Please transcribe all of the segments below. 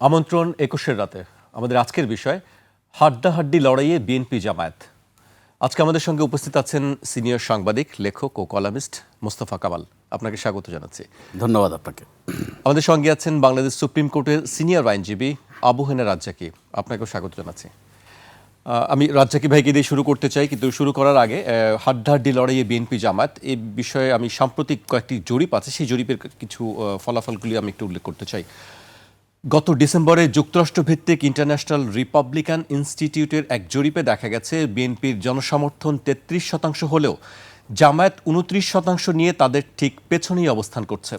আমন্ত্রণ ২১-এর রাতে। আমাদের আজকের বিষয় হাড্ডাহাড্ডি লড়াইয়ে বিএনপি জামায়াত। আজকে আমাদের সঙ্গে উপস্থিত আছেন সিনিয়র সাংবাদিক, লেখক ও কলামিস্ট মোস্তফা কামাল। আপনাকে স্বাগত জানাচ্ছি। ধন্যবাদ আপনাকে। আমাদের সঙ্গে আছেন বাংলাদেশ সুপ্রিম কোর্টের সিনিয়র আইনজীবী আবু হেনা রাজ্জাকী। আপনাকেও স্বাগত জানাচ্ছি। আমি রাজ্জাকী ভাইকে দিয়ে শুরু করতে চাই, কিন্তু শুরু করার আগে হাড্ডাহাড্ডি লড়াইয়ে বিএনপি জামায়াত এই বিষয়ে আমি সাম্প্রতিক কয়েকটি জরিপ আছে, সেই জরিপের কিছু ফলাফলগুলি আমি একটু উল্লেখ করতে চাই। গত ডিসেম্বরে যুক্তরাষ্ট্রভিত্তিক ইন্টারন্যাশনাল রিপাবলিকান ইনস্টিটিউটের এক জরিপে দেখা গেছে বিএনপির জনসমর্থন ৩৩% হলেও জামায়াত ২৯% নিয়ে তাদের ঠিক পেছনেই অবস্থান করছে।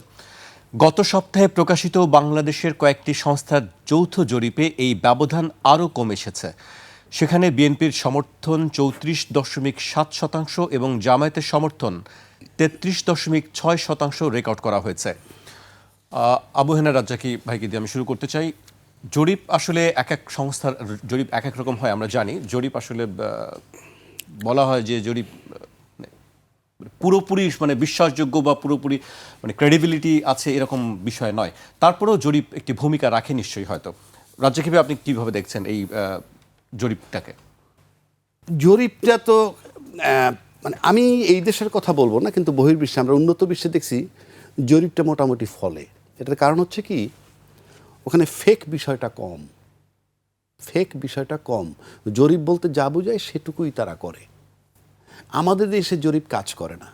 গত সপ্তাহে প্রকাশিত বাংলাদেশের কয়েকটি সংস্থার যৌথ জরিপে এই ব্যবধান আরও কমে এসেছে। সেখানে বিএনপির সমর্থন ৩৪.৭% এবং জামায়াতের সমর্থন ৩৩.৬% রেকর্ড করা হয়েছে। আবু হেনা রাজ্জাকী ভাইকে দিয়ে আমি শুরু করতে চাই। জরিপ আসলে এক এক সংস্থার জরিপ এক এক রকম হয়, আমরা জানি। জরিপ আসলে বলা হয় যে জরিপ পুরোপুরি বিশ্বাসযোগ্য বা পুরোপুরি ক্রেডিবিলিটি আছে এরকম বিষয় নয়। তারপরেও জরিপ একটি ভূমিকা রাখে নিশ্চয়ই। হয়তো রাজ্জাকী ভাই, আপনি কীভাবে দেখছেন এই জরিপটাকে? জরিপটা তো আমি এই দেশের কথা বলবো না, কিন্তু বহির্বিশ্বে আমরা উন্নত বিশ্বে দেখছি জরিপটা মোটামুটি ফলে। এটার কারণ হচ্ছে কি, ওখানে ফেক বিষয়টা কম। জরিপ বলতে যা বোঝায় সেটুকুই তারা করে। আমাদের দেশে জরিপ কাজ করে না।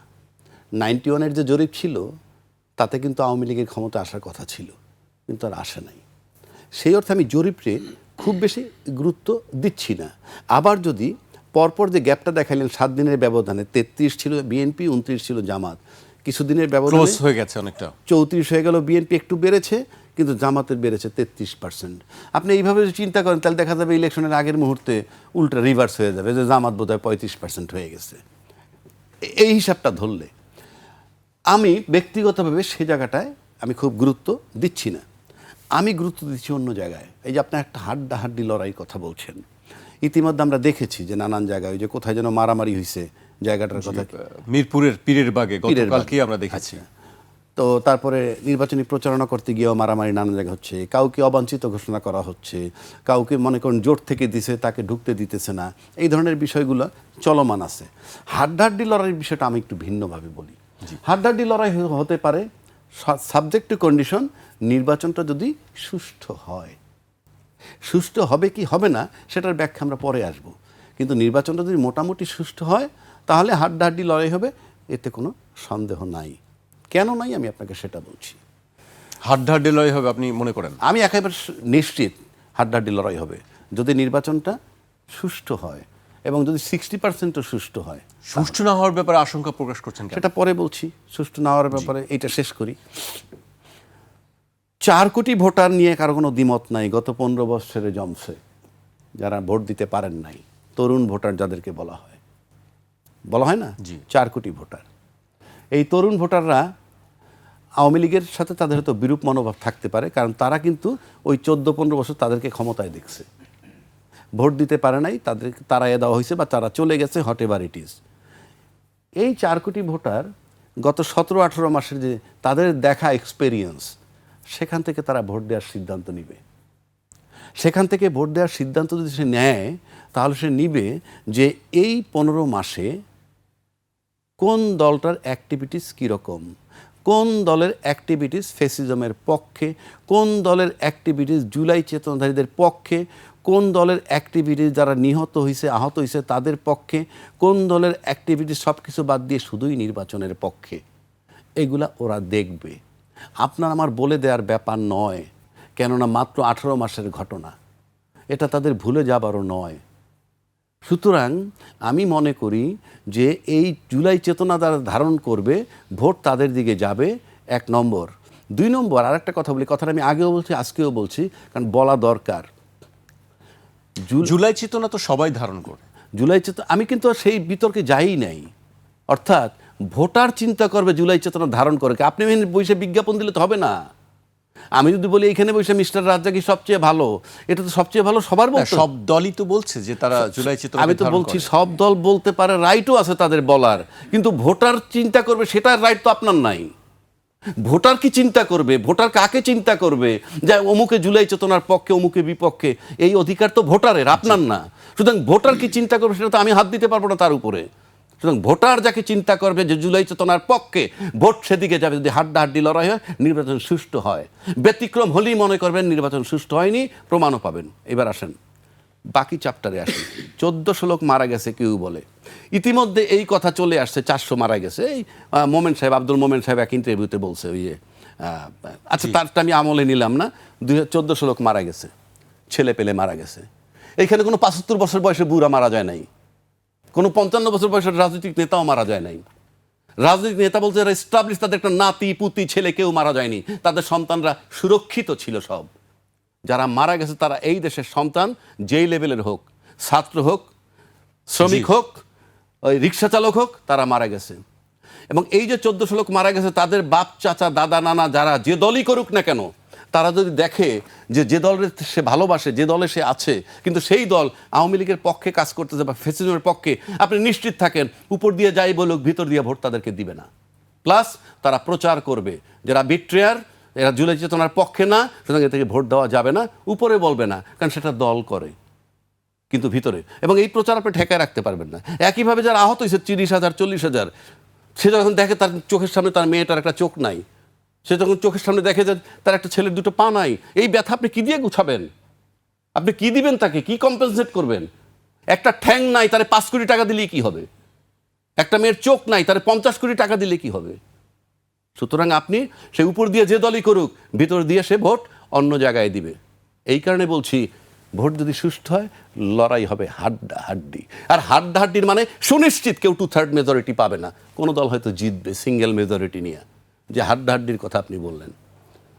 91-এর যে জরিপ ছিল তাতে কিন্তু আওয়ামী লীগের ক্ষমতা আসার কথা ছিল, কিন্তু আর আসে নাই। সেই অর্থে আমি জরিপে খুব বেশি গুরুত্ব দিচ্ছি না। আবার যদি পরপর যে গ্যাপটা দেখাইলেন 7 দিনের ব্যবধানে 33 ছিল বিএনপি, 29 ছিল জামাত, কিছুদিনের ব্যবধানে হয়ে গেছে অনেকটা, 34 হয়ে গেল। বিএনপি একটু বেড়েছে, কিন্তু জামাতের বেড়েছে 33%। আপনি এইভাবে চিন্তা করেন তাহলে দেখা যাবে ইলেকশনের আগের মুহূর্তে উল্টা রিভার্স হয়ে যাবে, যে জামাত বোধহয় 35% হয়ে গেছে। এই হিসাবটা ধরলে আমি ব্যক্তিগতভাবে সেই জায়গাটায় আমি খুব গুরুত্ব দিচ্ছি না। আমি গুরুত্ব দিচ্ছি অন্য জায়গায়। এই যে আপনার একটা হাড্ডাহাড্ডি লড়াই কথা বলছেন, ইতিমধ্যে আমরা দেখেছি যে নানান জায়গায় ওই যে কোথায় যেন মারামারি হয়েছে, জায়গাটার কথা মিরপুরের পীরের বাগে গতকালকেই আমরা দেখেছি। তো তারপরে নির্বাচনী প্রচারণা করতে গিয়েও মারামারি নানান জায়গায় হচ্ছে, কাউকে অবাঞ্ছিত ঘোষণা করা হচ্ছে, কাউকে মনে করেন জোট থেকে দিছে তাকে ঢুকতে দিতেছে না, এই ধরনের বিষয়গুলো চলমান আছে। হাড্ডাহাড্ডি লড়াইয়ের বিষয়টা আমি একটু ভিন্নভাবে বলি। হাড্ডাহাড্ডি লড়াই হতে পারে সাবজেক্ট টু কন্ডিশন, নির্বাচনটা যদি সুষ্ঠু হয়। সুষ্ঠু হবে কি হবে না সেটার ব্যাখ্যা আমরা পরে আসব, কিন্তু নির্বাচনটা যদি মোটামুটি সুষ্ঠু হয় তাহলে হাড্ডাহাড্ডি লড়াই হবে, এতে কোনো সন্দেহ নাই। কেন নাই আমি আপনাকে সেটা বলছি। হাড্ডাহাড্ডি লড়াই হবে আপনি মনে করেন? আমি একেবারে নিশ্চিত হাড্ডাহাড্ডি লড়াই হবে যদি নির্বাচনটা সুষ্ঠু হয় এবং যদি 60%ও সুষ্ঠু হয়। সুষ্ঠু না হওয়ার ব্যাপারে আশঙ্কা প্রকাশ করছেন, সেটা পরে বলছি। সুষ্ঠু না হওয়ার ব্যাপারে এইটা শেষ করি। 4 কোটি ভোটার নিয়ে কারো কোনো দ্বিমত নাই। গত 15 বছরে জমছে যারা ভোট দিতে পারেন নাই, তরুণ ভোটার যাদেরকে বলা হয় না, 4 কোটি ভোটার। এই তরুণ ভোটাররা আওয়ামী লীগের সাথে তাদের হয়তো বিরূপ মনোভাব থাকতে পারে, কারণ তারা কিন্তু ওই 14-15 বছর তাদেরকে ক্ষমতায় দেখছে, ভোট দিতে পারে নাই, তাদেরকে তাড়াইয়ে দেওয়া হয়েছে বা তারা চলে গেছে, হট এভার ইট ইজ। এই 4 কোটি ভোটার গত 17-18 মাসের যে তাদের দেখা এক্সপেরিয়েন্স, সেখান থেকে তারা ভোট দেওয়ার সিদ্ধান্ত নিবে। সেখান থেকে ভোট দেওয়ার সিদ্ধান্ত যদি সে নেয়, তাহলে সে নিবে যে এই 15 মাসে কোন দলটার অ্যাক্টিভিটিস কীরকম, কোন দলের অ্যাক্টিভিটিস ফ্যাসিজমের পক্ষে, কোন দলের অ্যাক্টিভিটিস জুলাই চেতনাধারীদের পক্ষে, কোন দলের অ্যাক্টিভিটিস যারা নিহত হয়েছে আহত হয়েছে তাদের পক্ষে, কোন দলের অ্যাক্টিভিটিস সব কিছু বাদ দিয়ে শুধুই নির্বাচনের পক্ষে। এগুলা ওরা দেখবে। আপনার আমার বলে দেওয়ার ব্যাপার নয়, কেননা মাত্র 18 মাসের ঘটনা, এটা তাদের ভুলে যাবারও নয়। সুতরাং আমি মনে করি যে এই জুলাই চেতনা দ্বারা ধারণ করবে, ভোট তাদের দিকে যাবে, 1 নম্বর। 2 নম্বর আর একটা কথা বলি, কথাটা আমি আগেও বলছি আজকেও বলছি, কারণ বলা দরকার। জুলাই চেতনা তো সবাই ধারণ করে। জুলাই চেতনা আমি কিন্তু সেই বিতর্কে যাই নাই। অর্থাৎ ভোটার চিন্তা করবে জুলাই চেতনা ধারণ করে। আপনি বসে বিজ্ঞাপন দিলে তো হবে না। আমি যদি বলি এখানে বসে মিস্টার রাজ্জাকী সবচেয়ে ভালো, এটা তো সবচেয়ে ভালো সবার বলতে। সব দলই তো বলছে যে তারা জুলাই চেতনা। আমি তো বলছি সব দল বলতে পারে, রাইটও আছে তাদের বলার, কিন্তু ভোটার চিন্তা করবে সেটার রাইট তো আপনার নাই। ভোটার কি চিন্তা করবে, ভোটার কাকে চিন্তা করবে, যে অমুকে জুলাই চেতনার পক্ষে অমুকে বিপক্ষে, এই অধিকার তো ভোটারের, আপনার না। সুতরাং ভোটার কি চিন্তা করবে সেটা তো আমি হাত দিতে পারবো না তার উপরে। সুতরাং ভোটার যাকে চিন্তা করবে যে জুলাই চেতনার পক্ষে, ভোট সেদিকে যাবে। যদি হাড্ডাহাড্ডি লড়াই হয়, নির্বাচন সুষ্ঠু হয়। ব্যতিক্রম হলেই মনে করবেন নির্বাচন সুষ্ঠু হয়নি, প্রমাণও পাবেন। এবার আসেন বাকি চ্যাপ্টারে আসেন। 1400 লোক মারা গেছে কেউ বলে, ইতিমধ্যে এই কথা চলে আসছে 400 মারা গেছে। এই মোমেন সাহেব, আব্দুল মোমেন সাহেব এক ইন্টারভিউতে বলছে, ওই আচ্ছা তারটা আমি আমলে নিলাম না। 1400 লোক মারা গেছে, ছেলে পেলে মারা গেছে। এইখানে কোনো 75 বছর বয়সে বুড়া মারা যায় নাই, কোনো 55 বছর বয়সের রাজনৈতিক নেতাও মারা যায় নাই। রাজনৈতিক নেতা বলছে যারা এস্টাবলিশ, তাদের একটা নাতি পুতি ছেলে কেউ মারা যায়নি, তাদের সন্তানরা সুরক্ষিত ছিল সব। যারা মারা গেছে তারা এই দেশের সন্তান, যেই লেভেলের হোক, ছাত্র হোক, শ্রমিক হোক, ওই রিক্সা চালক হোক, তারা মারা গেছে। এবং এই যে 1400 লোক মারা গেছে, তাদের বাপ চাচা দাদা নানা যারা যে দলই করুক না কেন, তারা যদি দেখে যে যে দলের সে ভালোবাসে, যে দলে সে আছে, কিন্তু সেই দল আওয়ামী লীগের পক্ষে কাজ করতেছে বা ফ্যাসিজমের পক্ষে, আপনি নিশ্চিত থাকেন উপর দিয়ে যাই বলুক, ভিতর দিয়ে ভোট তাদেরকে দিবে না। প্লাস তারা প্রচার করবে যারা বিট্রেয়ার, এরা জুলাই চেতনার পক্ষে না, সুতরাং এ থেকে ভোট দেওয়া যাবে না। উপরে বলবে না, কারণ সেটা দল করে, কিন্তু ভিতরে। এবং এই প্রচার আপনি ঠেকায় রাখতে পারবেন না। একইভাবে যারা আহত হয়েছে 30,000 40,000, সে যখন দেখে তার চোখের সামনে তার মেয়েটার একটা চোখ নাই, সে যখন চোখের সামনে দেখে যে তার একটা ছেলের দুটো পা নাই, এই ব্যথা আপনি কি দিয়ে গুছাবেন? আপনি কি দিবেন তাকে, কি কম্পেনসেট করবেন? একটা ঠ্যাং নাই, তারে 5 কোটি টাকা দিলেই কি হবে? একটা মেয়ের চোখ নাই, তারে 50 কোটি টাকা দিলে কি হবে? সুতরাং আপনি সে উপর দিয়ে যে দলই করুক, ভিতর দিয়ে সে ভোট অন্য জায়গায় দিবে। এই কারণে বলছি, ভোট যদি সুষ্ঠু হয়, লড়াই হবে হাড্ডাহাড্ডি। আর হাড্ডাহাড্ডির মানে সুনিশ্চিত কেউ 2/3 মেজরিটি পাবে না, কোনো দল হয়তো জিতবে সিঙ্গেল মেজরিটি নিয়ে। যে হাড্ডাহাড্ডির কথা আপনি বললেন,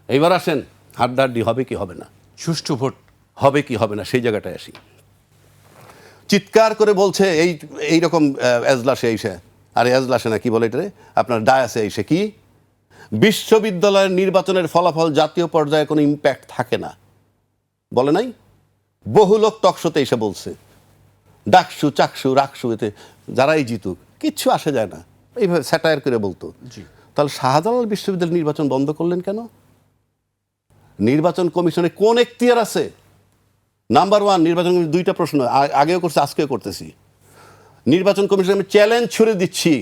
এইবার আসেন হাড্ডাহাড্ডি হবে কি হবে না, সুষ্ঠু ভোট হবে কি হবে না, সেই জায়গাটায় আসি। চিৎকার করে বলছে এইরকম এজলাসে এসে, আরে এজলাসে না, কি বলে এটারে, আপনার ডায়াসে এসে, কি বিশ্ববিদ্যালয়ের নির্বাচনের ফলাফল জাতীয় পর্যায়ে কোনো ইম্প্যাক্ট থাকে না, বলে নাই? বহু লোক টকশোতে এসে বলছে, ডাকসু চাকসু রাকসু, এতে যারাই জিতুক কিচ্ছু আসে যায় না, এইভাবে স্যাটায়ার করে বলতো। তাহলে শাহজালাল বিশ্ববিদ্যালয়ের নির্বাচন বন্ধ করলেন কেন? নির্বাচন কমিশনে কোন এখতিয়ার আছে? নাম্বার 1, নির্বাচন কমিশন 2টা প্রশ্ন আগেও করছে, আজকেও করতেছি। নির্বাচন কমিশন আমি চ্যালেঞ্জ ছুড়ে দিচ্ছি,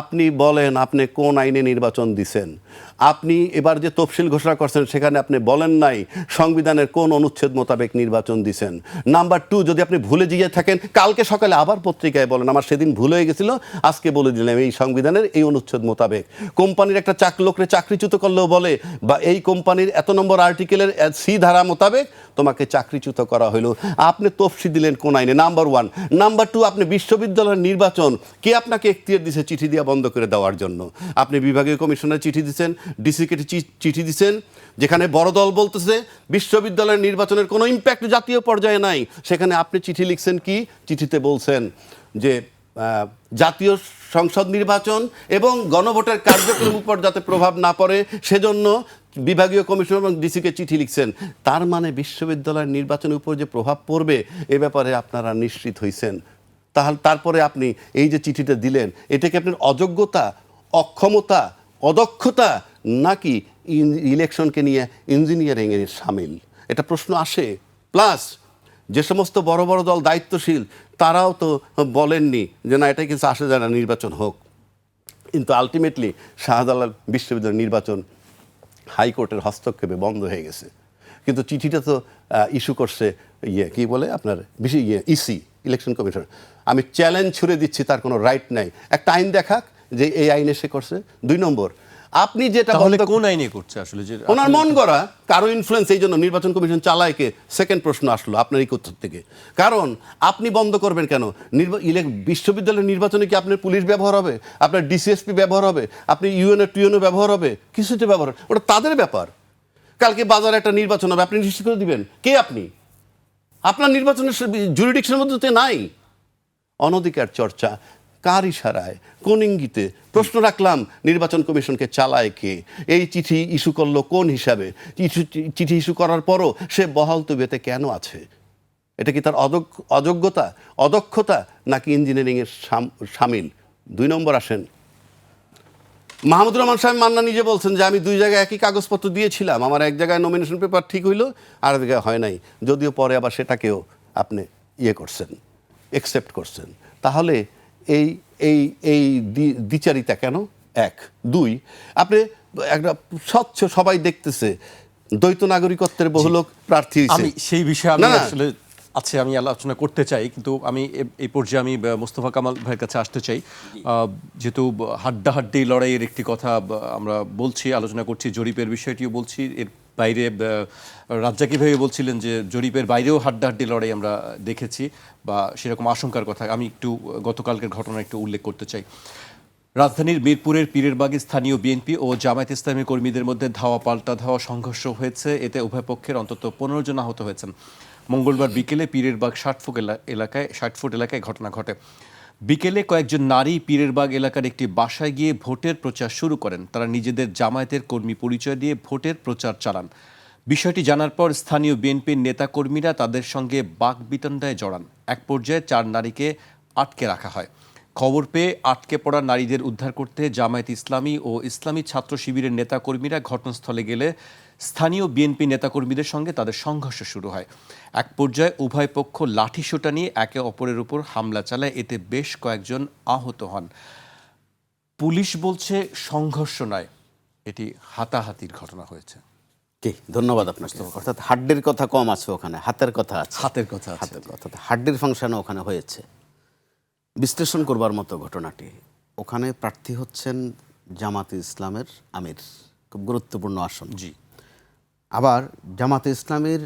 আপনি বলেন আপনি কোন আইনে নির্বাচন দিছেন? আপনি এবার যে তফসিল ঘোষণা করছেন সেখানে আপনি বলেন নাই সংবিধানের কোন অনুচ্ছেদ মোতাবেক নির্বাচন দিছেন। নাম্বার 2, যদি আপনি ভুলে গিয়ে থাকেন, কালকে সকালে আবার পত্রিকায় বলেন আমার সেদিন ভুল হয়ে গেছিল, আজকে বলে দিলাম এই সংবিধানের এই অনুচ্ছেদ মোতাবেক। কোম্পানির একটা লোকরে চাকরিচ্যুত করলেও বলে, বা এই কোম্পানির এত নম্বর আর্টিকেলের সি ধারা মোতাবেক তোমাকে চাকরিচ্যুত করা হইল। আপনি তফসিল দিলেন কোন আইনে? নাম্বার 1। নাম্বার 2, আপনি বিশ্ববিদ্যালয়ের নির্বাচন কে আপনাকে এখতিয়ার দিছে চিঠি দিয়ে বন্ধ করে দেওয়ার জন্য? আপনি বিভাগীয় কমিশনের চিঠি দিচ্ছেন, ডিসিকে চিঠি দিচ্ছেন, যেখানে বড় দল বলতেছে বিশ্ববিদ্যালয়ের নির্বাচনের কোনো ইম্প্যাক্ট জাতীয় পর্যায়ে নাই। সেখানে আপনি চিঠি লিখছেন, কি চিঠিতে বলছেন যে জাতীয় সংসদ নির্বাচন এবং গণভোটের কার্যক্রমের উপর যাতে প্রভাব না পড়ে সেজন্য বিভাগীয় কমিশন এবং ডিসিকে চিঠি লিখছেন। তার মানে বিশ্ববিদ্যালয়ের নির্বাচনের উপর যে প্রভাব পড়বে এ ব্যাপারে আপনারা নিশ্চিত হইছেন। তাহলে তারপরে আপনি এই যে চিঠিটা দিলেন, এটা কি আপনার অযোগ্যতা, অক্ষমতা, অদক্ষতা, নাকি ইলেকশনকে নিয়ে ইঞ্জিনিয়ারিংয়ের সামিল? এটা প্রশ্ন আসে। প্লাস যে সমস্ত বড় বড় দল দায়িত্বশীল তারাও তো বলেননি যে না, এটা কিছু আসে যায় না, নির্বাচন হোক। কিন্তু আলটিমেটলি শাহজালাল বিশ্ববিদ্যালয়ের নির্বাচন হাইকোর্টের হস্তক্ষেপে বন্ধ হয়ে গেছে। কিন্তু চিঠিটা তো ইস্যু করছে কি বলে আপনার ইসি, ইলেকশন কমিশন। আমি চ্যালেঞ্জ ছুড়ে দিচ্ছি, তার কোনো রাইট নাই। একটা আইন দেখাক যে এই আইনে সে করছে। 2 নম্বর, আপনি যেটা কোন আইনে করছে আসলে, যে ওনার মন গড়া কারো ইনফ্লুয়েন্স, এই জন্য নির্বাচন কমিশন চালায় কে? সেকেন্ড প্রশ্ন আসলো আপনার এই উত্তর থেকে। কারণ আপনি বন্ধ করবেন কেন? বিশ্ববিদ্যালয়ের নির্বাচনে কি আপনার পুলিশ ব্যবহার হবে, আপনার ডিসিএসপি ব্যবহার হবে, আপনি ইউএনও টিউএনও ব্যবহার হবে? কিছুতে ব্যবহার, ওটা তাদের ব্যাপার। কালকে বাজারে একটা নির্বাচন হবে, আপনি নিশ্চিত করে দিবেন? কে আপনি? আপনার নির্বাচনের জুরিডিকশনের মধ্যে তো নাই। অনধিকার চর্চা কার ইশারায়, কোন ইঙ্গিতে? প্রশ্ন রাখলাম, নির্বাচন কমিশনকে চালায় কে? এই চিঠি ইস্যু করলো কোন হিসাবে? চিঠি ইস্যু করার পরও সে বহাল তবিয়তে কেন আছে? এটা কি তার অযোগ্যতা, অদক্ষতা, নাকি ইঞ্জিনিয়ারিংয়ের সামিল? 2 নম্বর আসেন, মাহমুদুর রহমান সাহেব মান্না নিজে বলছেন যে আমি 2 জায়গায় একই কাগজপত্র দিয়েছিলাম, আমার এক জায়গায় নমিনেশন পেপার ঠিক হইলো আর এক জায়গায় হয় নাই, যদিও পরে আবার সেটাকেও আপনি করছেন, একসেপ্ট করছেন। তাহলে এই এই এই দ্বিচারিতা কেন? 1 2 আপনি একটা স্বচ্ছ, সবাই দেখতেছে দ্বৈত নাগরিকত্বের বহু লোক প্রার্থী হয়েছে। আমি সেই বিষয়ে আমি আসলে আমি আলোচনা করতে চাই, কিন্তু আমি এই পর্যায়ে আমি মোস্তফা কামাল ভাইয়ের কাছে আসতে চাই। যেহেতু হাড্ডাহাড্ডি লড়াইয়ের একটি কথা আমরা বলছি, আলোচনা করছি, জরিপের বিষয়টিও বলছি, এর বাইরে রাজ্জাকি ভাই বলছিলেন যে জরিপের বাইরেও হাড্ডাহাড্ডি লড়াই আমরা দেখেছি বা সেরকম আশঙ্কার কথা। আমি একটু গতকালকের ঘটনা একটু উল্লেখ করতে চাই। রাজধানীর মিরপুরের পীরেরবাগে স্থানীয় বিএনপি ও জামায়াত ইসলামী কর্মীদের মধ্যে ধাওয়া পাল্টা ধাওয়া সংঘর্ষ হয়েছে। এতে উভয় পক্ষের অন্তত 15 জন আহত হয়েছেন। মঙ্গলবার বিকেলে পীরেরবাগ 60 ফুট এলাকায় ঘটনা ঘটে। বিকেলে কয়েকজন নারী পীরেরবাগ এলাকার একটি বাসায় গিয়ে ভোটের প্রচার শুরু করেন। তারা নিজেদের জামায়াতের কর্মী পরিচয় দিয়ে ভোটের প্রচার চালান। বিষয়টি জানার পর স্থানীয় বিএনপির নেতাকর্মীরা তাদের সঙ্গে বাকবিতণ্ডায় জড়ান। এক পর্যায়ে 4 নারীকে আটকে রাখা হয়। খবর পেয়ে আটকে পড়া নারীদের উদ্ধার করতে জামায়াত ইসলামী ও ইসলামী ছাত্র শিবিরের নেতাকর্মীরা ঘটনাস্থলে গেলে স্থানীয় বিএনপি নেতাকর্মীদের সঙ্গে তাদের সংঘর্ষ শুরু হয়। এক পর্যায়ে উভয় পক্ষ লাঠিসোঁটা নিয়ে একে অপরের উপর হামলা চালায়। এতে বেশ কয়েকজন আহত হন। পুলিশ বলছে সংঘর্ষ নয়, এটি হাতাহাতির ঘটনা হয়েছে। ধন্যবাদ আপনাকে। অর্থাৎ হাড্ডির কথা কম আছে ওখানে, হাতের কথা আছে। হাতের কথা আছে। হাতের কথা, হাড্ডির ফাংশনও ওখানে হয়েছে। বিশ্লেষণ করবার মতো ঘটনাটি। ওখানে প্রার্থী হচ্ছেন জামাতে ইসলামের আমির, খুব গুরুত্বপূর্ণ আসন। জি। আবার জামাতে ইসলামের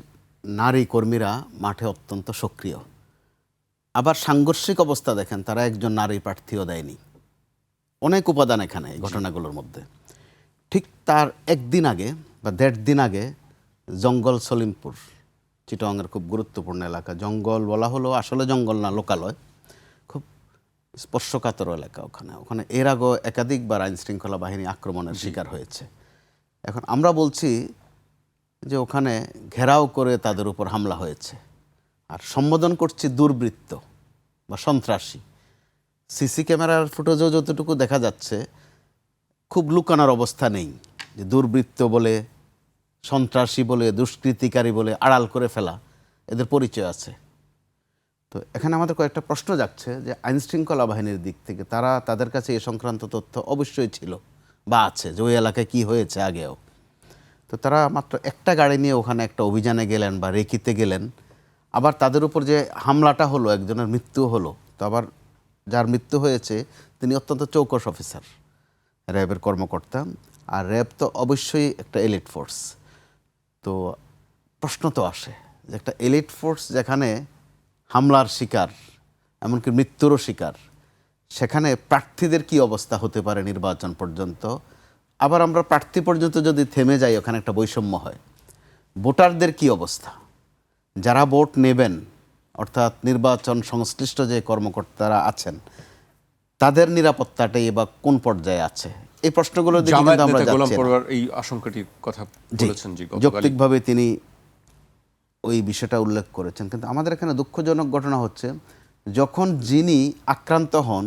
নারী কর্মীরা মাঠে অত্যন্ত সক্রিয়। আবার সাংঘর্ষিক অবস্থা দেখেন, তারা একজন নারী প্রার্থীও দেয়নি। অনেক উপাদান এখানে এই ঘটনাগুলোর মধ্যে। ঠিক তার একদিন আগে বা 1.5 দিন আগে জঙ্গল সলিমপুর, চিটাগাংয়ের খুব গুরুত্বপূর্ণ এলাকা। জঙ্গল বলা হলো, আসলে জঙ্গল না, লোকালয়, খুব স্পর্শকাতর এলাকা। ওখানে এর আগেও একাধিকবার আইন শৃঙ্খলা বাহিনী আক্রমণের শিকার হয়েছে। এখন আমরা বলছি যে ওখানে ঘেরাও করে তাদের উপর হামলা হয়েছে, আর সম্বোধন করছি দুর্বৃত্ত বা সন্ত্রাসী। সিসি ক্যামেরার ফুটেজও যতটুকু দেখা যাচ্ছে, খুব লুকানোর অবস্থা নেই যে দুর্বৃত্ত বলে, সন্ত্রাসী বলে, দুষ্কৃতিকারী বলে আড়াল করে ফেলা, এদের পরিচয় আছে। তো এখানে আমাদের কয়েকটা প্রশ্ন যাচ্ছে যে আইনশৃঙ্খলা বাহিনীর দিক থেকে তাদের কাছে এ সংক্রান্ত তথ্য অবশ্যই ছিল বা আছে, যে ওই এলাকায় কী হয়েছে আগেও। তো তারা মাত্র একটা গাড়ি নিয়ে ওখানে একটা অভিযানে গেলেন বা রেকিতে গেলেন। আবার তাদের উপর যে হামলাটা হলো, একজনের মৃত্যু হলো। তো আবার যার মৃত্যু হয়েছে তিনি অত্যন্ত চৌকস অফিসার, র্যাবের কর্মকর্তা। আর র্যাব তো অবশ্যই একটা এলিট ফোর্স। তো প্রশ্ন তো আসে যে একটা এলিট ফোর্স যেখানে হামলার শিকার, এমনকি মৃত্যুরও শিকার, সেখানে প্রার্থীদের কি অবস্থা হতে পারে নির্বাচন পর্যন্ত। আবার আমরা প্রার্থী পর্যন্ত যদি থেমে যাই, ওখানে একটা বৈষম্য হয়। ভোটারদের কি অবস্থা, যারা ভোট নেবেন, অর্থাৎ নির্বাচন সংশ্লিষ্ট যে কর্মকর্তারা আছেন, তাদের নিরাপত্তাটাই বা কোন পর্যায়ে আছে, এই প্রশ্নগুলোর দিকে কিন্তু আমরা যাচ্ছি না। এই আশঙ্কাটির কথা বলেছেন জি, যৌক্তিকভাবে তিনি ওই বিষয়টা উল্লেখ করেছেন। কিন্তু আমাদের এখানে দুঃখজনক ঘটনা হচ্ছে, যখন যিনি আক্রান্ত হন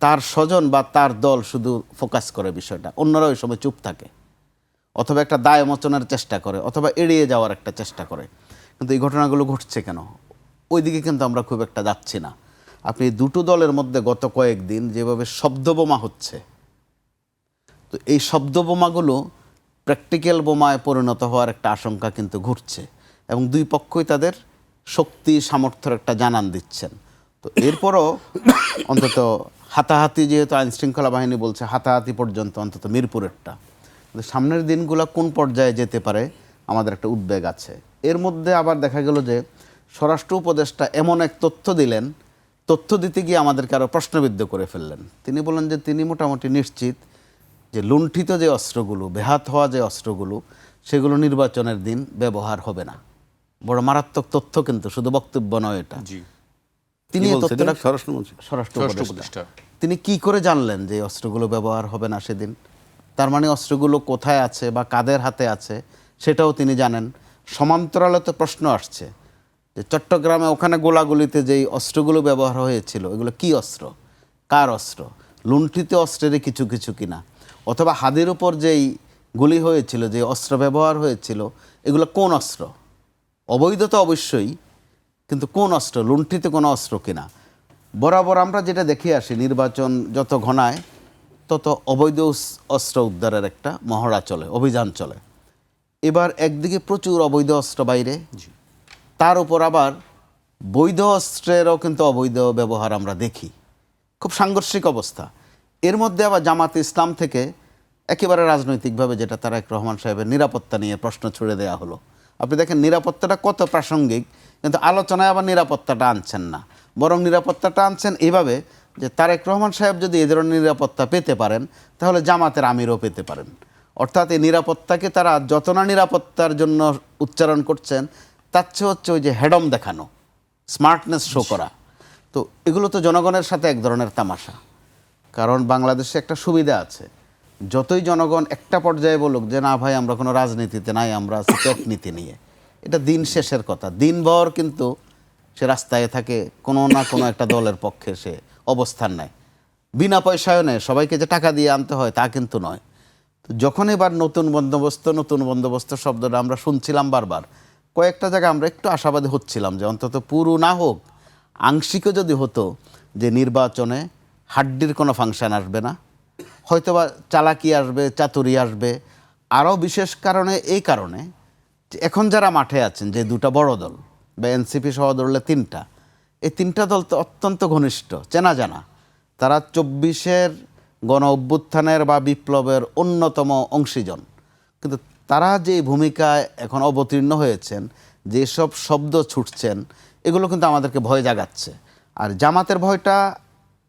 তার স্বজন বা তার দল শুধু ফোকাস করে বিষয়টা, অন্যরা ওই সময় চুপ থাকে, অথবা একটা দায় মোচনের চেষ্টা করে, অথবা এড়িয়ে যাওয়ার একটা চেষ্টা করে। কিন্তু এই ঘটনাগুলো ঘটছে কেন? ওই দিকে কিন্তু আমরা খুব একটা যাচ্ছি না। আপনি দুটো দলের মধ্যে গত কয়েকদিন যেভাবে শব্দবোমা হচ্ছে, তো এই শব্দবোমাগুলো প্র্যাকটিক্যাল বোমায় পরিণত হওয়ার একটা আশঙ্কা কিন্তু ঘটছে, এবং দুই পক্ষই তাদের শক্তি সামর্থ্যের একটা জানান দিচ্ছেন। তো এরপরও অন্তত হাতাহাতি, যেহেতু আইনশৃঙ্খলা বাহিনী বলছে হাতাহাতি পর্যন্ত, অন্তত মিরপুরেরটা, সামনের দিনগুলো কোন পর্যায়ে যেতে পারে আমাদের একটা উদ্বেগ আছে। এর মধ্যে আবার দেখা গেল যে স্বরাষ্ট্র উপদেষ্টা এমন এক তথ্য দিলেন, তথ্য দিতে গিয়ে আমাদেরকে আরও প্রশ্নবিদ্ধ করে ফেললেন। তিনি বলেন যে তিনি মোটামুটি নিশ্চিত যে লুণ্ঠিত যে অস্ত্রগুলো, বেহাত হওয়া যে অস্ত্রগুলো, সেগুলো নির্বাচনের দিন ব্যবহার হবে না। বড় মারাত্মক তথ্য, কিন্তু শুধু বক্তব্য নয় এটা। তিনি স্বরাষ্ট্র উপদেষ্টা তিনি কি করে জানলেন যে অস্ত্রগুলো ব্যবহার হবে না সেদিন? তার মানে অস্ত্রগুলো কোথায় আছে বা কাদের হাতে আছে সেটাও তিনি জানেন। সমান্তরালতে প্রশ্ন আসছে যে চট্টগ্রামে ওখানে গোলাগুলিতে যেই অস্ত্রগুলো ব্যবহার হয়েছিল, এগুলো কি অস্ত্র, কার অস্ত্র, লুণ্ঠিত অস্ত্রেরই কিছু কিছু কিনা। অথবা হাদির উপর যেই গুলি হয়েছিল, যে অস্ত্র ব্যবহার হয়েছিল, এগুলো কোন অস্ত্র? অবৈধ তো অবশ্যই, কিন্তু কোন অস্ত্র? লুণ্ঠিত কোনো অস্ত্র কিনা? বরাবর আমরা যেটা দেখে আসি, নির্বাচন যত ঘনায় তত অবৈধ অস্ত্র উদ্ধারের একটা মহড়া চলে, অভিযান চলে। এবার একদিকে প্রচুর অবৈধ অস্ত্র বাইরে, তার উপর আবার বৈধ অস্ত্রেরও কিন্তু অবৈধ ব্যবহার আমরা দেখি। খুব সাংঘর্ষিক অবস্থা। এর মধ্যে আবার জামাতে ইসলাম থেকে একেবারে রাজনৈতিকভাবে, যেটা তারেক রহমান সাহেবের নিরাপত্তা নিয়ে প্রশ্ন ছুড়ে দেওয়া হলো। আপনি দেখেন নিরাপত্তাটা কত প্রাসঙ্গিক, কিন্তু আলোচনায় আবার নিরাপত্তাটা আনছেন না, বরং নিরাপত্তাটা আনছেন এইভাবে যে তারেক রহমান সাহেব যদি এ ধরনের নিরাপত্তা পেতে পারেন, তাহলে জামাতের আমিরও পেতে পারেন। অর্থাৎ এই নিরাপত্তাকে তারা যত না নিরাপত্তার জন্য উচ্চারণ করছেন, তার চেয়ে হচ্ছে ওই যে হেডম দেখানো, স্মার্টনেস শো করা। তো এগুলো তো জনগণের সাথে এক ধরনের তামাশা। কারণ বাংলাদেশে একটা সুবিধা আছে, যতই জনগণ একটা পর্যায়ে বলুক যে না ভাই আমরা কোনো রাজনীতিতে নাই, আমরা আছি নীতি নিয়ে, এটা দিন শেষের কথা। দিনভর কিন্তু সে রাস্তায় থাকে, কোনো না কোনো একটা দলের পক্ষে সে অবস্থান নেয়, বিনা পয়সায় নেয়। সবাইকে যে টাকা দিয়ে আনতে হয় তা কিন্তু নয়। তো যখন এবার নতুন বন্দোবস্ত শব্দটা আমরা শুনছিলাম বারবার, কয়েকটা জায়গায় আমরা একটু আশাবাদী হচ্ছিলাম যে অন্তত পুরো না হোক, আংশিকও যদি হতো, যে নির্বাচনে হাড্ডির কোনো ফাংশন আসবে না, হয়তোবা চালাকি আসবে, চাতুরি আসবে। আরও বিশেষ কারণে এই কারণে যে এখন যারা মাঠে আছেন, যে দুটা বড় দল বা এনসিপি সহ ধরলে তিনটা, এই তিনটা দল তো অত্যন্ত ঘনিষ্ঠ, চেনা জানা। তারা 24-এর গণ অভ্যুত্থানের বা বিপ্লবের অন্যতম অংশীজন। কিন্তু তারা যে ভূমিকায় এখন অবতীর্ণ হয়েছেন, যেসব শব্দ ছুটছেন, এগুলো কিন্তু আমাদেরকে ভয় জাগাচ্ছে। আর জামাতের ভয়টা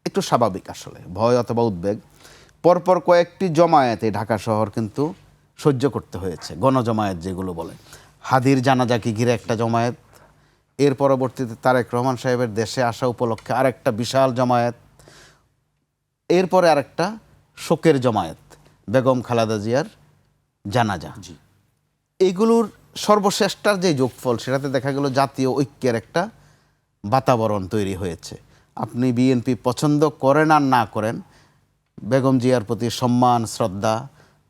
একটু স্বাভাবিক আসলে, ভয় অথবা উদ্বেগ। পরপর কয়েকটি জমায়েতে ঢাকা শহর কিন্তু সহ্য করতে হয়েছে, গণজমায়েত যেগুলো বলে। হাদির জানাজাকে ঘিরে একটা জমায়েত, এর পরবর্তীতে তারেক রহমান সাহেবের দেশে আসা উপলক্ষে আরেকটা বিশাল জমায়েত, এরপরে আরেকটা শোকের জমায়েত, বেগম খালেদা জিয়ার জানাজা। এইগুলোর সর্বশ্রেষ্ঠটার যে যোগফল, সেটাতে দেখা গেল জাতীয় ঐক্যের একটা বাতাবরণ তৈরি হয়েছে। আপনি বিএনপি পছন্দ করেন আর না করেন, বেগম জিয়ার প্রতি সম্মান, শ্রদ্ধা,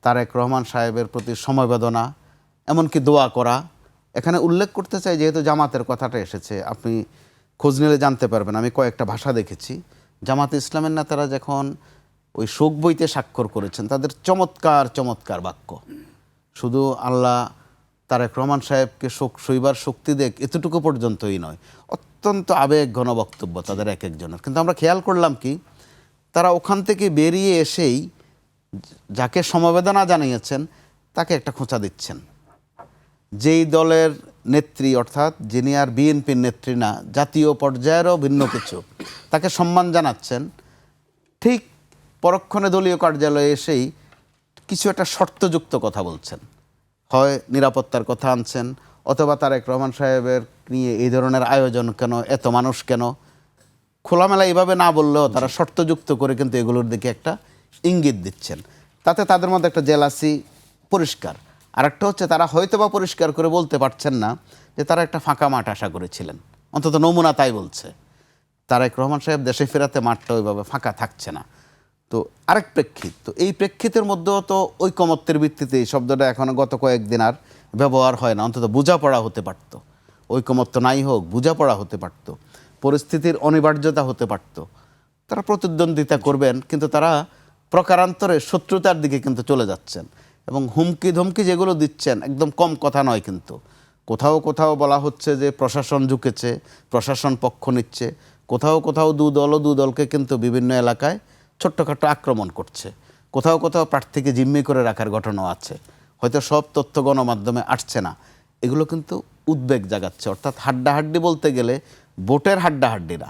তারেক রহমান সাহেবের প্রতি সমবেদনা, এমনকি দোয়া করা। এখানে উল্লেখ করতে চাই, যেহেতু জামাতের কথাটা এসেছে, আপনি খোঁজ নিলে জানতে পারবেন, আমি কয়েকটা ভাষা দেখেছি। জামাতে ইসলামের নেতারা যখন ওই শোক বইতে স্বাক্ষর করেছেন, তাদের চমৎকার চমৎকার বাক্য। শুধু আল্লাহ তারেক রহমান সাহেবকে শোক সইবার শক্তি দেখ, এতটুকু পর্যন্তই নয়, অত্যন্ত আবেগ ঘন বক্তব্য তাদের এক একজনের। কিন্তু আমরা খেয়াল করলাম কি, তারা ওখান থেকে বেরিয়ে এসেই যাকে সমবেদনা জানিয়েছেন তাকে একটা খোঁচা দিচ্ছেন। যেই দলের নেত্রী, অর্থাৎ যিনি আর বিএনপির নেত্রী না, জাতীয় পর্যায়েরও ভিন্ন কিছু, তাকে সম্মান জানাচ্ছেন, ঠিক পরক্ষণে দলীয় কার্যালয়ে এসেই কিছু একটা শর্তযুক্ত কথা বলছেন। হয় নিরাপত্তার কথা আনছেন, অথবা তারেক রহমান সাহেবের নিয়ে এই ধরনের আয়োজন কেন, এত মানুষ কেন, খোলামেলা এইভাবে না বললেও তারা শর্তযুক্ত করে কিন্তু এগুলোর দিকে একটা ইঙ্গিত দিচ্ছেন। তাতে তাদের মধ্যে একটা জেলাসি পরিষ্কার। আরেকটা হচ্ছে, তারা হয়তোবা পরিষ্কার করে বলতে পারছেন না যে তারা একটা ফাঁকা মাঠ আশা করেছিলেন, অন্তত নমুনা তাই বলছে। তারেক রহমান সাহেব দেশে ফেরাতে মাঠটা ওইভাবে ফাঁকা থাকছে না। তো আরেক প্রেক্ষিত, তো এই প্রেক্ষিতের মধ্যেও তো ঐকমত্যের ভিত্তিতে এই শব্দটা এখন গত কয়েকদিন আর ব্যবহার হয় না, অন্তত বোঝাপড়া হতে পারত। ঐকমত্য নাই হোক, বোঝাপড়া হতে পারত, পরিস্থিতির অনিবার্যতা হতে পারত। তারা প্রতিদ্বন্দ্বিতা করবেন, কিন্তু তারা প্রকারান্তরে শত্রুতার দিকে কিন্তু চলে যাচ্ছেন। এবং হুমকি ধমকি যেগুলো দিচ্ছেন, একদম কম কথা নয়। কিন্তু কোথাও কোথাও বলা হচ্ছে যে প্রশাসন ঝুঁকেছে, প্রশাসন পক্ষ নিচ্ছে। কোথাও কোথাও দু দলকে কিন্তু বিভিন্ন এলাকায় ছোট্টখাট্টো আক্রমণ করছে। কোথাও কোথাও প্রার্থীকে জিম্মি করে রাখার ঘটনাও আছে। হয়তো সব তথ্য গণমাধ্যমে আসছে না। এগুলো কিন্তু উদ্বেগ জাগাচ্ছে। অর্থাৎ হাড্ডাহাড্ডি বলতে গেলে ভোটের হাড্ডাহাড্ডি না,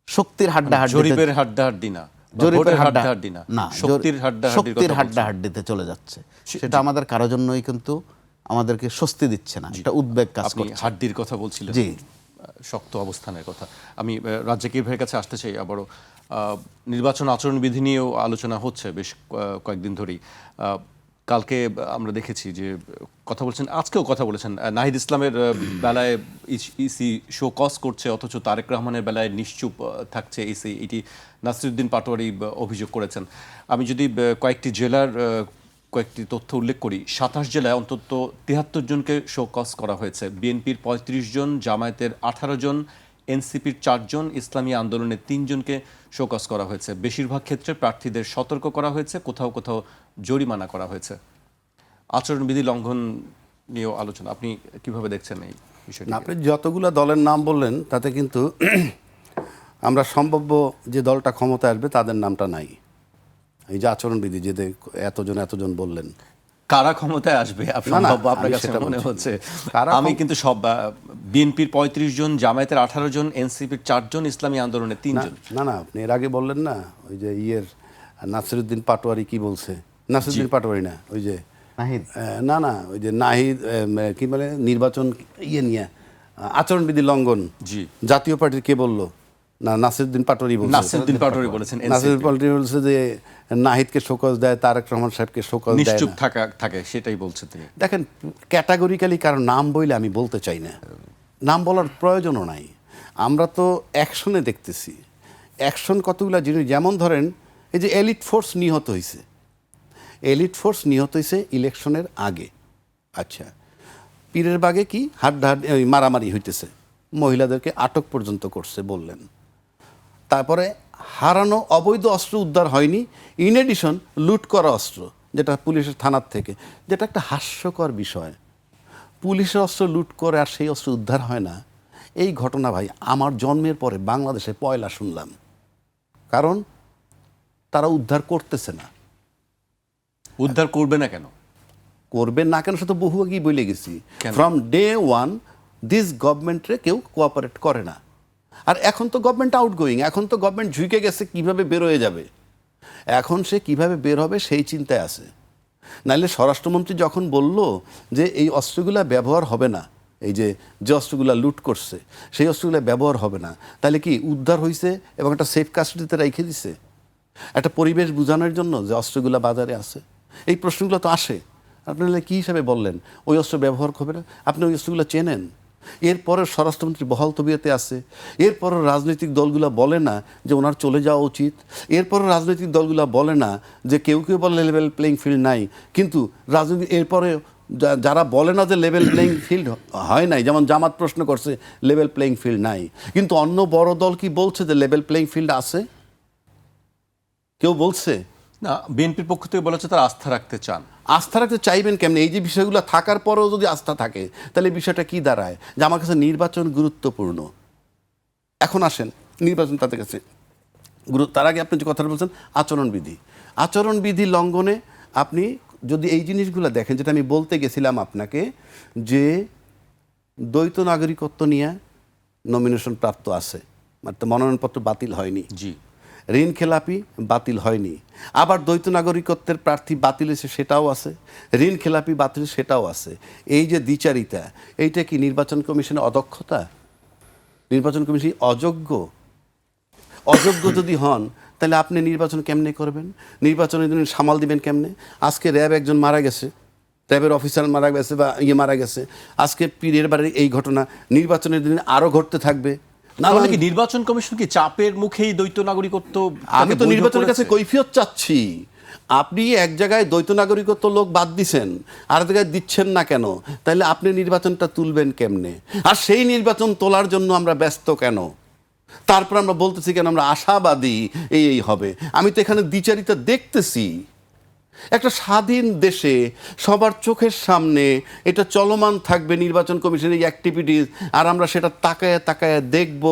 শক্তির হাড্ডাহাড্ডি, জরিপের হাড্ডাহাড্ডি না, জরিপের হাড্ডাহাড্ডি না, না, শক্তির হাড্ডাহাড্ডিতে চলে যাচ্ছে। সেটা আমাদের কারোর জন্যই কিন্তু আমাদেরকে স্বস্তি দিচ্ছে না, এটা উদ্বেগ কাজ করছে। হাড্ডির কথা বলছিলেন, জি, শক্ত অবস্থানের কথা। আমি রাজ্জাকির ভাইয়ের কাছে আসতে চাই আবারও। নির্বাচন আচরণবিধি নিয়েও আলোচনা হচ্ছে বেশ কয়েকদিন ধরেই। কালকে আমরা দেখেছি যে কথা বলছেন, আজকেও কথা বলেছেন, নাহিদ ইসলামের বেলায় ইসি শো কজ করছে, অথচ তারেক রহমানের বেলায় নিশ্চুপ থাকছে ইসি, এটি নাসিরুদ্দিন পাটোয়ারি অভিযোগ করেছেন। আমি যদি কয়েকটি জেলার কয়েকটি তথ্য উল্লেখ করি, 27 জেলায় অন্তত 73 জনকে শো কজ করা হয়েছে। বিএনপির 35 জন, জামায়াতের 18 জন, এনসিপির 4 জন, ইসলামী আন্দোলনের 3 জনকে শোকজ করা হয়েছে। বেশিরভাগ ক্ষেত্রে প্রার্থীদের সতর্ক করা হয়েছে, কোথাও কোথাও জরিমানা করা হয়েছে। আচরণবিধি লঙ্ঘন নিয়েও আলোচনা, আপনি কিভাবে দেখছেন এই বিষয়টি? আপনি যতগুলো দলের নাম বললেন তাতে কিন্তু আমরা সম্ভাব্য যে দলটা ক্ষমতায় আসবে তাদের নামটা নাই। এই যে আচরণবিধি যে এতজন বললেন, কারা ক্ষমতায় আসবে সম্ভাব্য আপনার কাছে মনে হচ্ছে? আমি কিন্তু সব বিএনপির 35 জন, জামায়াতের 18 জন, এনসিপির 4 জন, ইসলামী আন্দোলনের 3 জন। না আপনি এর আগে বললেন না ওই যে নাসিরুদ্দিন পাটোয়ারি কি বলছে, নাসিরুদ্দিন পাটোয়ারি না, ওই যে নাহিদ, না ওই যে নাহিদ কি বলে নির্বাচন নিয়ে আচরণবিধি লঙ্ঘন, জি, জাতীয় পার্টির কে বললো? না, নাসিরুদ্দিন পাটোয়ারি বলছে। নাসিরুদ্দিন পাটোয়ারি বলেছেন। নাসিরুদ্দিন পাটোয়ারি বলছে যে নাহিদকে শোকজ দেয়, তারেক রহমান সাহেবকে শোকজ দেয়, নিশ্চুপ থাকে, সেটাই বলছে তিনি। দেখেন, ক্যাটাগরিক্যালি কারো নাম বইলে আমি বলতে চাই না, নাম বলার প্রয়োজনও নাই। আমরা তো অ্যাকশনে দেখতেছি, অ্যাকশন কতগুলো জিনিস, যেমন ধরেন এই যে এলিট ফোর্স নিহত হয়েছে ইলেকশনের আগে। আচ্ছা, পীরের বাগে কি হাড্ডাহাড্ডি মারামারি হইতেছে, মহিলাদেরকে আটক পর্যন্ত করছে বললেন। তারপরে হারানো অবৈধ অস্ত্র উদ্ধার হয়নি, ইন এডিশন লুট করা অস্ত্র, যেটা পুলিশের থানার থেকে, যেটা একটা হাস্যকর বিষয়। পুলিশের অস্ত্র লুট করে আর সেই অস্ত্র উদ্ধার হয় না, এই ঘটনা ভাই আমার জন্মের পরে বাংলাদেশে পয়লা শুনলাম। কারণ তারা উদ্ধার করতেছে না। উদ্ধার করবে না কেন? করবেন না কেন, সে তো বহু আগেই বলে গেছি। ফ্রম ডে ওয়ান দিস গভর্নমেন্টে কেউ কোঅপারেট করে না। আর এখন তো গভর্নমেন্ট আউটগোয়িং, এখন তো গভর্নমেন্ট ঝুঁকে গেছে কিভাবে বের হয়ে যাবে, এখন সে কিভাবে বের হবে সেই চিন্তায় আছে। নাইলে স্বরাষ্ট্রমন্ত্রী যখন বলল যে এই অস্ত্রগুলা ব্যবহার হবে না, এই যে অস্ত্রগুলা লুট করছে সেই অস্ত্রগুলা ব্যবহার হবে না, তাহলে কি উদ্ধার হয়েছে এবং একটা সেফ কাস্টডিতে রেখে দিছে একটা পরিবেশ বোঝানোর জন্য যে অস্ত্রগুলা বাজারে আছে? এই প্রশ্নগুলো তো আসে। আপনি কী হিসাবে বললেন ওই অস্ত্র ব্যবহার হবে না? আপনি ওই অস্ত্রগুলো চেনেন। এরপরে স্বরাষ্ট্রমন্ত্রী বহাল তবিয়তে আছে, এরপরও রাজনৈতিক দলগুলো বলে না যে ওনার চলে যাওয়া উচিত, এরপরও রাজনৈতিক দলগুলো বলে না যে কেউ বলে লেভেল প্লেইং ফিল্ড নাই, কিন্তু রাজনীতি এরপরে যারা বলে না যে লেভেল প্লেইং ফিল্ড হয় নাই, যেমন জামাত প্রশ্ন করছে লেভেল প্লেইং ফিল্ড নাই, কিন্তু অন্য বড় দল কি বলছে যে লেভেল প্লেইং ফিল্ড আছে? কেউ বলছে না। বিএনপির পক্ষ থেকে বলা হচ্ছে তারা আস্থা রাখতে চান। আস্থা রাখতে চাইবেন কেমনে? এই যে বিষয়গুলো থাকার পরেও যদি আস্থা থাকে তাহলে বিষয়টা কি দাঁড়ায়? যে আমার কাছে নির্বাচন গুরুত্বপূর্ণ। এখন আসেন, নির্বাচন তাদের কাছে তার আগে আপনি যে কথাটা বলছেন আচরণবিধি লঙ্ঘনে আপনি যদি এই জিনিসগুলো দেখেন, যেটা আমি বলতে গেছিলাম আপনাকে, যে দ্বৈত নাগরিকত্ব নিয়ে নমিনেশন প্রাপ্ত আছে, মানে মনোনয়নপত্র বাতিল হয়নি, জি, ঋণ খেলাপি বাতিল হয়নি, আবার দ্বৈত নাগরিকত্বের প্রার্থী বাতিল হয়েছে সেটাও আছে, ঋণ খেলাপি বাতিল সেটাও আছে। এই যে দ্বিচারিতা, এইটা কি নির্বাচন কমিশনের অদক্ষতা? নির্বাচন কমিশন অযোগ্য যদি হন তাহলে আপনি নির্বাচন কেমনে করবেন? নির্বাচনের জন্য সামাল দিবেন কেমনে? আজকে র্যাব একজন মারা গেছে, র্যাবের অফিসার মারা গেছে বা মারা গেছে, আজকে পীরের বাড়ির এই ঘটনা, নির্বাচনের দিন আরও ঘটতে থাকবে না? কি নির্বাচন কমিশন কি চাপের মুখেই দ্বৈত নাগরিকত্ব? আমি তো নির্বাচনের কাছে কৈফিয়ত চাচ্ছি। আপনি এক জায়গায় দ্বৈত নাগরিকত্ব লোক বাদ দিচ্ছেন, আর জায়গায় দিচ্ছেন না কেন? তাহলে আপনি নির্বাচনটা তুলবেন কেমনে? আর সেই নির্বাচন তোলার জন্য আমরা ব্যস্ত কেন? তারপর আমরা বলতেছি কেন আমরা আশাবাদী এই হবে? আমি তো এখানে দ্বিচারিতা দেখতেছি। একটা স্বাধীন দেশে সবার চোখের সামনে এটা চলমান থাকবে নির্বাচন কমিশনের এই অ্যাক্টিভিটিস, আর আমরা সেটা তাকায় দেখব।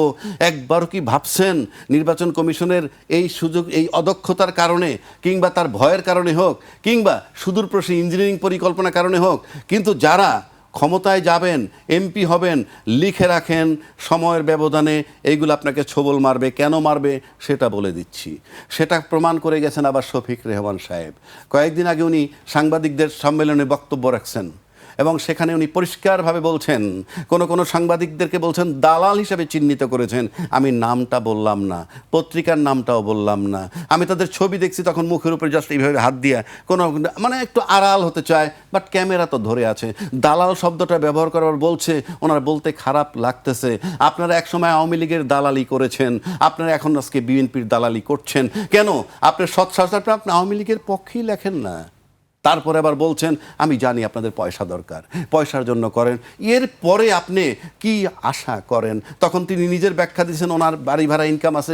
একবারও কি ভাবছেন নির্বাচন কমিশনের এই সুযোগ, এই অদক্ষতার কারণে কিংবা তার ভয়ের কারণে হোক, কিংবা সুদূরপ্রসারী ইঞ্জিনিয়ারিং পরিকল্পনার কারণে হোক, কিন্তু যারা ক্ষমতায় যাবেন, এমপি হবেন, লিখে রাখেন সময়ের ব্যবধানে এইগুলো আপনাকে ছোবল মারবে। কেন মারবে সেটা বলে দিচ্ছি। সেটা প্রমাণ করে গেছেন আবার শফিক রেহমান সাহেব। কয়েকদিন আগে উনি সাংবাদিকদের সম্মেলনে বক্তব্য রাখছেন এবং সেখানে উনি পরিষ্কারভাবে বলছেন, কোনো সাংবাদিকদেরকে বলছেন দালাল হিসেবে চিহ্নিত করেছেন। আমি নামটা বললাম না, পত্রিকার নামটাও বললাম না, আমি তাদের ছবি দেখছি তখন মুখের উপরে জাস্ট এইভাবে হাত দিয়ে কোনো মানে একটু আড়াল হতে চায়, বাট ক্যামেরা তো ধরে আছে। দালাল শব্দটা ব্যবহার করার বলছে, ওনার বলতে খারাপ লাগতেছে। আপনারা একসময় আওয়ামী লীগের দালালি করেছেন, আপনারা এখন আজকে বিএনপির দালালি করছেন কেন? আপনার সৎসাহসটা আপনি আওয়ামী লীগের পক্ষেই লেখেন না। তারপরে আবার বলছেন আমি জানি আপনাদের পয়সা দরকার, পয়সার জন্য করেন। এরপরে আপনি কি আশা করেন? তখন তিনি নিজের ব্যাখ্যা দিয়েছেন ওনার বাড়ি ভাড়া ইনকাম আছে,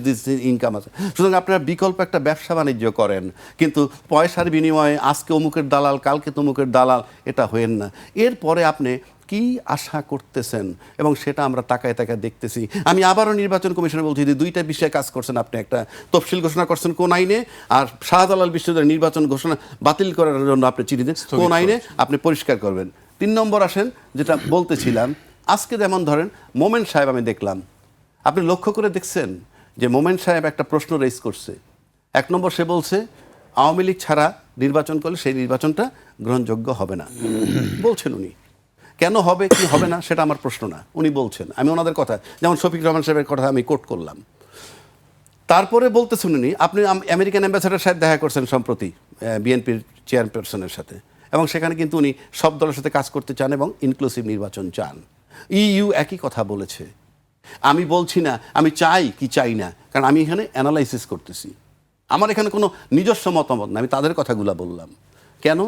দিস ইনকাম আছে। সুতরাং আপনারা বিকল্প একটা ব্যবসা বাণিজ্য করেন, কিন্তু পয়সার বিনিময়ে আজকে অমুকের দালাল, কালকে তমুকের দালাল, এটা হয়েন না। এরপরে আপনি কি আশা করতেছেন এবং সেটা আমরা তাকায় তাকায় দেখতেছি। আমি আবারও নির্বাচন কমিশনে বলছি যে দুইটা বিষয়ে কাজ করছেন আপনি। একটা তফসিল ঘোষণা করছেন কোন আইনে, আর শাহজালাল বিশ্ববিদ্যালয়ের নির্বাচন ঘোষণা বাতিল করার জন্য আপনি চিঠি দেন কোন আইনে, আপনি পরিষ্কার করবেন। 3 নম্বর আসেন, যেটা বলতেছিলাম, আজকে যেমন ধরেন মোমেন সাহেব, আমি দেখলাম, আপনি লক্ষ্য করে দেখছেন যে মোমেন সাহেব একটা প্রশ্ন রেজ করছে। 1 নম্বর সে বলছে আওয়ামী লীগ ছাড়া নির্বাচন করলে সেই নির্বাচনটা গ্রহণযোগ্য হবে না। বলছেন উনি, কেন হবে কি হবে না সেটা আমার প্রশ্ন না, উনি বলছেন। আমি ওনাদের কথা, যেমন শফিক রহমান সাহেবের কথা আমি কোট করলাম। তারপরে বলতে শুনিনি আপনি আমেরিকান অ্যাম্বাসেডার সাহেব দেখা করছেন সম্প্রতি বিএনপির চেয়ারপারসনের সাথে, এবং সেখানে কিন্তু উনি সব দলের সাথে কাজ করতে চান এবং ইনক্লুসিভ নির্বাচন চান। ইইউ একই কথা বলেছে। আমি বলছি না আমি চাই কি চাই না, কারণ আমি এখানে অ্যানালাইসিস করতেছি, আমার এখানে কোনো নিজস্ব মতামত না, আমি তাদের কথাগুলো বললাম। কেন?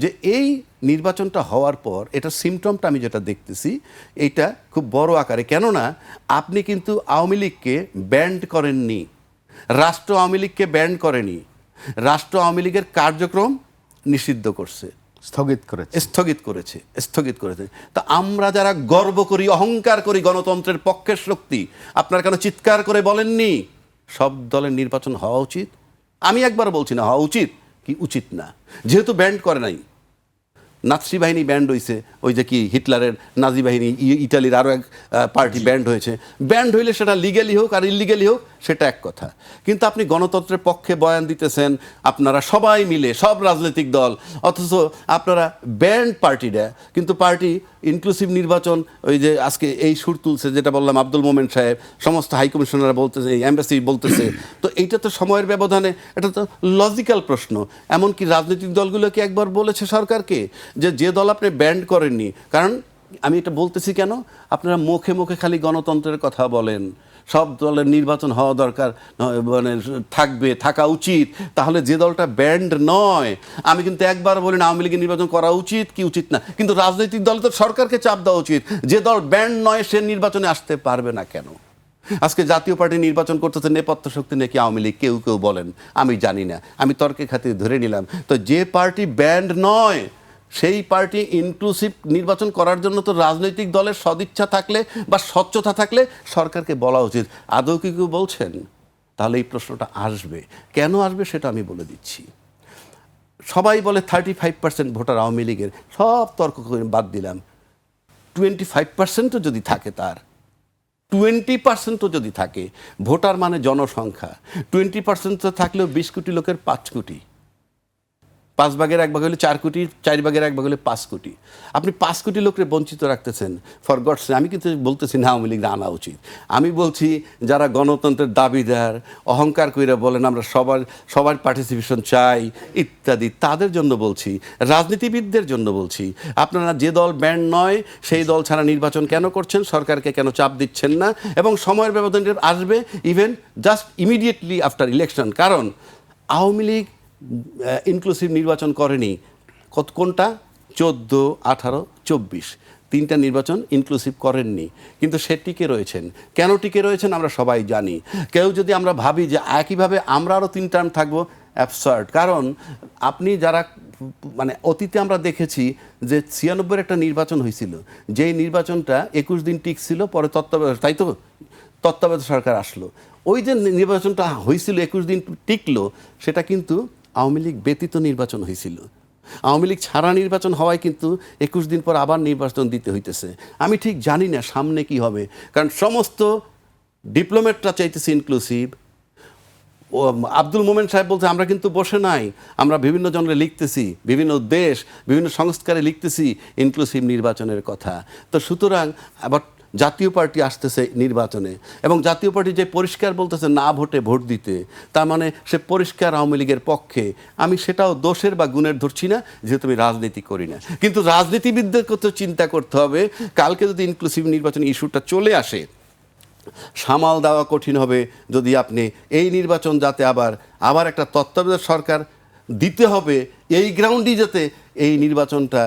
যে এই নির্বাচনটা হওয়ার পর এটা সিমটমটা আমি যেটা দেখতেছি এইটা খুব বড় আকারে। কেননা আপনি কিন্তু আওয়ামী লীগকে ব্যান্ড করেননি, রাষ্ট্র আওয়ামী লীগকে ব্যান্ড করেনি, রাষ্ট্র আওয়ামী লীগের কার্যক্রম নিষিদ্ধ করছে, স্থগিত করেছে। তা আমরা যারা গর্ব করি, অহংকার করি গণতন্ত্রের পক্ষের শক্তি, আপনারা কেন চিৎকার করে বলেননি সব দলের নির্বাচন হওয়া উচিত? আমি একবার বলছি না হওয়া উচিত কি উচিত না, যেহেতু ব্যান্ড করে নাই। নাৎসি বাহিনী ব্যান্ড হয়েছে, ওই যে কি হিটলারের নাজি বাহিনী, ইটালির আরও এক পার্টি ব্যান্ড হয়েছে। ব্যান্ড হইলে সেটা লিগ্যালি হোক আর ইলিগ্যালি হোক সেটা এক কথা, কিন্তু আপনি গণতন্ত্রের পক্ষে বয়ান দিতেছেন আপনারা সবাই মিলে, সব রাজনৈতিক দল, অথচ আপনারা ব্যান্ড পার্টিটা, কিন্তু পার্টি ইনক্লুসিভ নির্বাচন, ওই যে আজকে এই সুর তুলছে যেটা বললাম আব্দুল মোমেন সাহেব, সমস্ত হাই কমিশনাররা বলতেছে, এমবাসি বলতেছে, তো এইটা তো সময়ের ব্যবধানে, এটা তো লজিক্যাল প্রশ্ন। এমনকি রাজনৈতিক দলগুলোকে একবার বলেছে সরকারকে যে দল আপনি ব্যান্ড করেননি, কারণ আমি এটা বলতেছি কেন, আপনারা মুখে মুখে খালি গণতন্ত্রের কথা বলেন, সব দলের নির্বাচন হওয়া দরকার, মানে থাকা উচিত, তাহলে যে দলটা ব্যান্ড নয়, আমি কিন্তু একবার বলি না আওয়ামী লীগের নির্বাচন করা উচিত কি উচিত না, কিন্তু রাজনৈতিক দল তো সরকারকে চাপ দেওয়া উচিত, যে দল ব্যান্ড নয় সে নির্বাচনে আসতে পারবে না কেন? আজকে জাতীয় পার্টি নির্বাচন করতেছে নেপথ্য শক্তি নাকি আওয়ামী লীগ, কেউ কেউ বলেন, আমি জানি না, আমি তর্কের খাতিরে ধরে নিলাম। তো যে পার্টি ব্যান্ড নয় সেই পার্টি ইনক্লুসিভ নির্বাচন করার জন্য তো রাজনৈতিক দলের সদিচ্ছা থাকলে বা স্বচ্ছতা থাকলে সরকারকে বলা উচিত। আদৌ কি কেউ বলছেন? তাহলে এই প্রশ্নটা আসবে, কেন আসবে সেটা আমি বলে দিচ্ছি। সবাই বলে 35% ভোটার আওয়ামী লীগের, সব তর্ক করে বাদ দিলাম, 25%ও যদি থাকে, তার 20%ও যদি থাকে, ভোটার মানে জনসংখ্যা, 20% থাকলেও 20 কোটি লোকের 5 কোটি, 5 ভাগের 1 ভাগ হলে 4 কোটি, 4 ভাগের 1 ভাগ হলে 5 কোটি। আপনি 5 কোটি লোককে বঞ্চিত রাখতেছেন ফর গডস সে। আমি কিন্তু বলতেছি না আওয়ামী লীগ আনা উচিত, আমি বলছি যারা গণতন্ত্রের দাবিদার, অহংকার কইরা বলেন আমরা সবার পার্টিসিপেশন চাই ইত্যাদি, তাদের জন্য বলছি, রাজনীতিবিদদের জন্য বলছি, আপনারা যে দল ব্যান্ড নয় সেই দল ছাড়া নির্বাচন কেন করছেন, সরকারকে কেন চাপ দিচ্ছেন না, এবং সময়ের ব্যবধানে আসবে even just immediately after election. কারণ আওয়ামী লীগ ইনক্লুসিভ নির্বাচন করেনি, কোনটা 14, 18, 24, 3টা নির্বাচন ইনক্লুসিভ করেননি, কিন্তু সে টিকে রয়েছেন। কেন টিকে রয়েছেন আমরা সবাই জানি। কেউ যদি আমরা ভাবি যে একইভাবে আমরা আরও 3 টার্ম থাকবো, অ্যাবসার্ড। কারণ আপনি যারা মানে অতীতে আমরা দেখেছি যে 96 একটা নির্বাচন হয়েছিল, যেই নির্বাচনটা 21 দিন টিকছিল, পরে তত্ত্বাবধায়ক সরকার আসলো, ওই যে নির্বাচনটা হয়েছিল 21 দিন টিকলো, সেটা কিন্তু আওয়ামী লীগ ব্যতীত নির্বাচন হয়েছিল। আওয়ামী লীগ ছাড়া নির্বাচন হওয়ায় কিন্তু 21 দিন পর আবার নির্বাচন দিতে হইতেছে। আমি ঠিক জানি না সামনে কি হবে, কারণ সমস্ত ডিপ্লোম্যাটরা চাইতেছে ইনক্লুসিভ, ও আব্দুল মোমেন সাহেব বলছে আমরা কিন্তু বসে নাই, আমরা বিভিন্ন জনরে লিখতেছি, বিভিন্ন দেশ বিভিন্ন সংস্কারে লিখতেছি ইনক্লুসিভ নির্বাচনের কথা। তো সুতরাং আবার জাতীয় পার্টি আসতেছে নির্বাচনে, এবং জাতীয় পার্টি যে পরিষ্কার বলতেছে না ভোটে ভোট দিতে, তার মানে সে পরিষ্কার আওয়ামী লীগের পক্ষে। আমি সেটাও দোষের বা গুণের ধরছি না, যেহেতু আমি রাজনীতি করি না, কিন্তু রাজনীতিবিদদের কথা চিন্তা করতে হবে। কালকে যদি ইনক্লুসিভ নির্বাচন ইস্যুটা চলে আসে, সামাল দেওয়া কঠিন হবে যদি আপনি এই নির্বাচন যাতে আবার একটা তত্ত্বাবধায়ক সরকার দিতে হবে, এই গ্রাউন্ডই যাতে এই নির্বাচনটা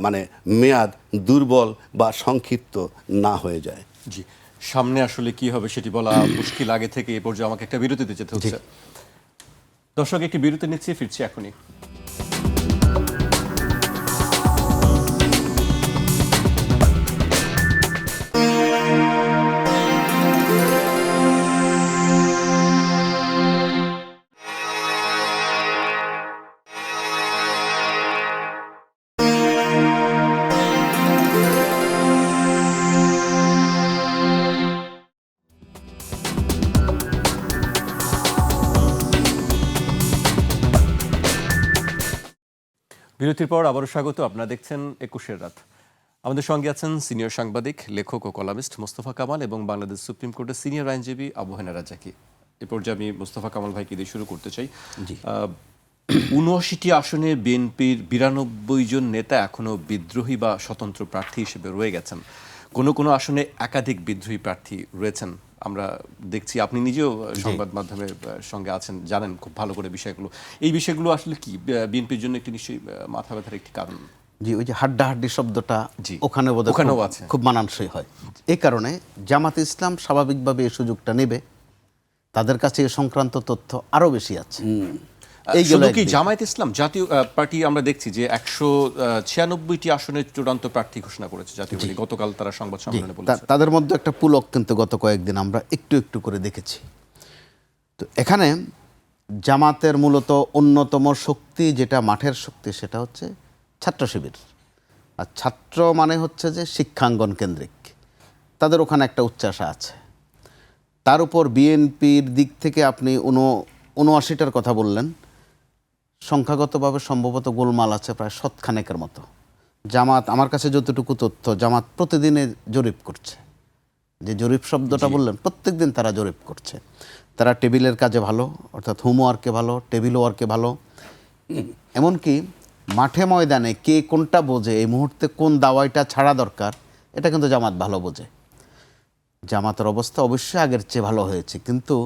মানে মেয়াদ দুর্বল বা সংক্ষিপ্ত না হয়ে যায়। জি, সামনে আসলে কি হবে সেটি বলা মুশকিল আগে থেকে। এ পর্যায়ে আমাকে একটা বিরতিতে যেতে হচ্ছে। দর্শক, একটি বিরতি নিচ্ছি, ফিরছি এখনই। বিরতির পর আবারও স্বাগত। আপনারা দেখছেন ২১-এর রাত। আমাদের সঙ্গে আছেন সিনিয়র সাংবাদিক, লেখক ও কলামিস্ট মোস্তফা কামাল এবং বাংলাদেশ সুপ্রিম কোর্টের সিনিয়র আইনজীবী আবু হেনা রাজ্জাকী। এ পর্যায়ে আমি মোস্তফা কামাল ভাইকে দিয়ে শুরু করতে চাই। ৭৯টি আসনে বিএনপির ৯২ জন নেতা এখনও বিদ্রোহী বা স্বতন্ত্র প্রার্থী হিসেবে রয়ে গেছেন। কোনো কোনো আসনে একাধিক বিদ্রোহী প্রার্থী রয়েছেন। আমরা দেখছি, আপনি নিজেও সংবাদ মাধ্যমের সঙ্গে আছেন, জানেন খুব ভালো করে বিষয়গুলো। এই বিষয়গুলো আসলে কি বিএনপির জন্য একটি নিশ্চয়ই মাথা ব্যথার একটি কারণ? জি, ওই যে হাড্ডাহাড্ডি শব্দটা ওখানে ওখানেও আছে, খুব মানানসই হয়। এই কারণে জামাত ইসলাম স্বাভাবিকভাবে এই সুযোগটা নেবে, তাদের কাছে এ সংক্রান্ত তথ্য আরো বেশি আছে। শুধু কি জামায়াত ইসলাম, জাতীয় পার্টি আমরা দেখছি যে ১৯৬টি আসনের চূড়ান্ত প্রার্থী ঘোষণা করেছে জাতীয় পার্টি। গতকাল তারা সংবাদ সম্মেলনে বলেছে। তাদের মধ্যে একটা পুলক কিন্তু গত কয়েকদিন আমরা একটু একটু করে দেখেছি। তো এখানে জামাতের মূলত অন্যতম শক্তি, যেটা মাঠের শক্তি, সেটা হচ্ছে ছাত্র শিবির। আর ছাত্র মানে হচ্ছে যে শিক্ষাঙ্গন কেন্দ্রিক, তাদের ওখানে একটা উচ্চাশা আছে। তার উপর বিএনপির দিক থেকে আপনি ৭৯টার কথা বললেন, সংখ্যাগতভাবে সম্ভবত গোলমাল আছে প্রায় শতখানেকের মতো। জামাত, আমার কাছে যতটুকু তথ্য, জামাত প্রতিদিনে জরিপ করছে। যে জরিপ শব্দটা বললেন, প্রত্যেক দিন তারা জরিপ করছে। তারা টেবিলের কাজে ভালো, অর্থাৎ হোমওয়ার্কে ভালো, টেবিল ওয়ার্কে ভালো। এমনকি মাঠে ময়দানে কে কোনটা বোঝে, এই মুহূর্তে কোন দাওয়াইটা ছাড়া দরকার, এটা কিন্তু জামাত ভালো বোঝে। জামাতের অবস্থা অবশ্যই আগের চেয়ে ভালো হয়েছে, কিন্তু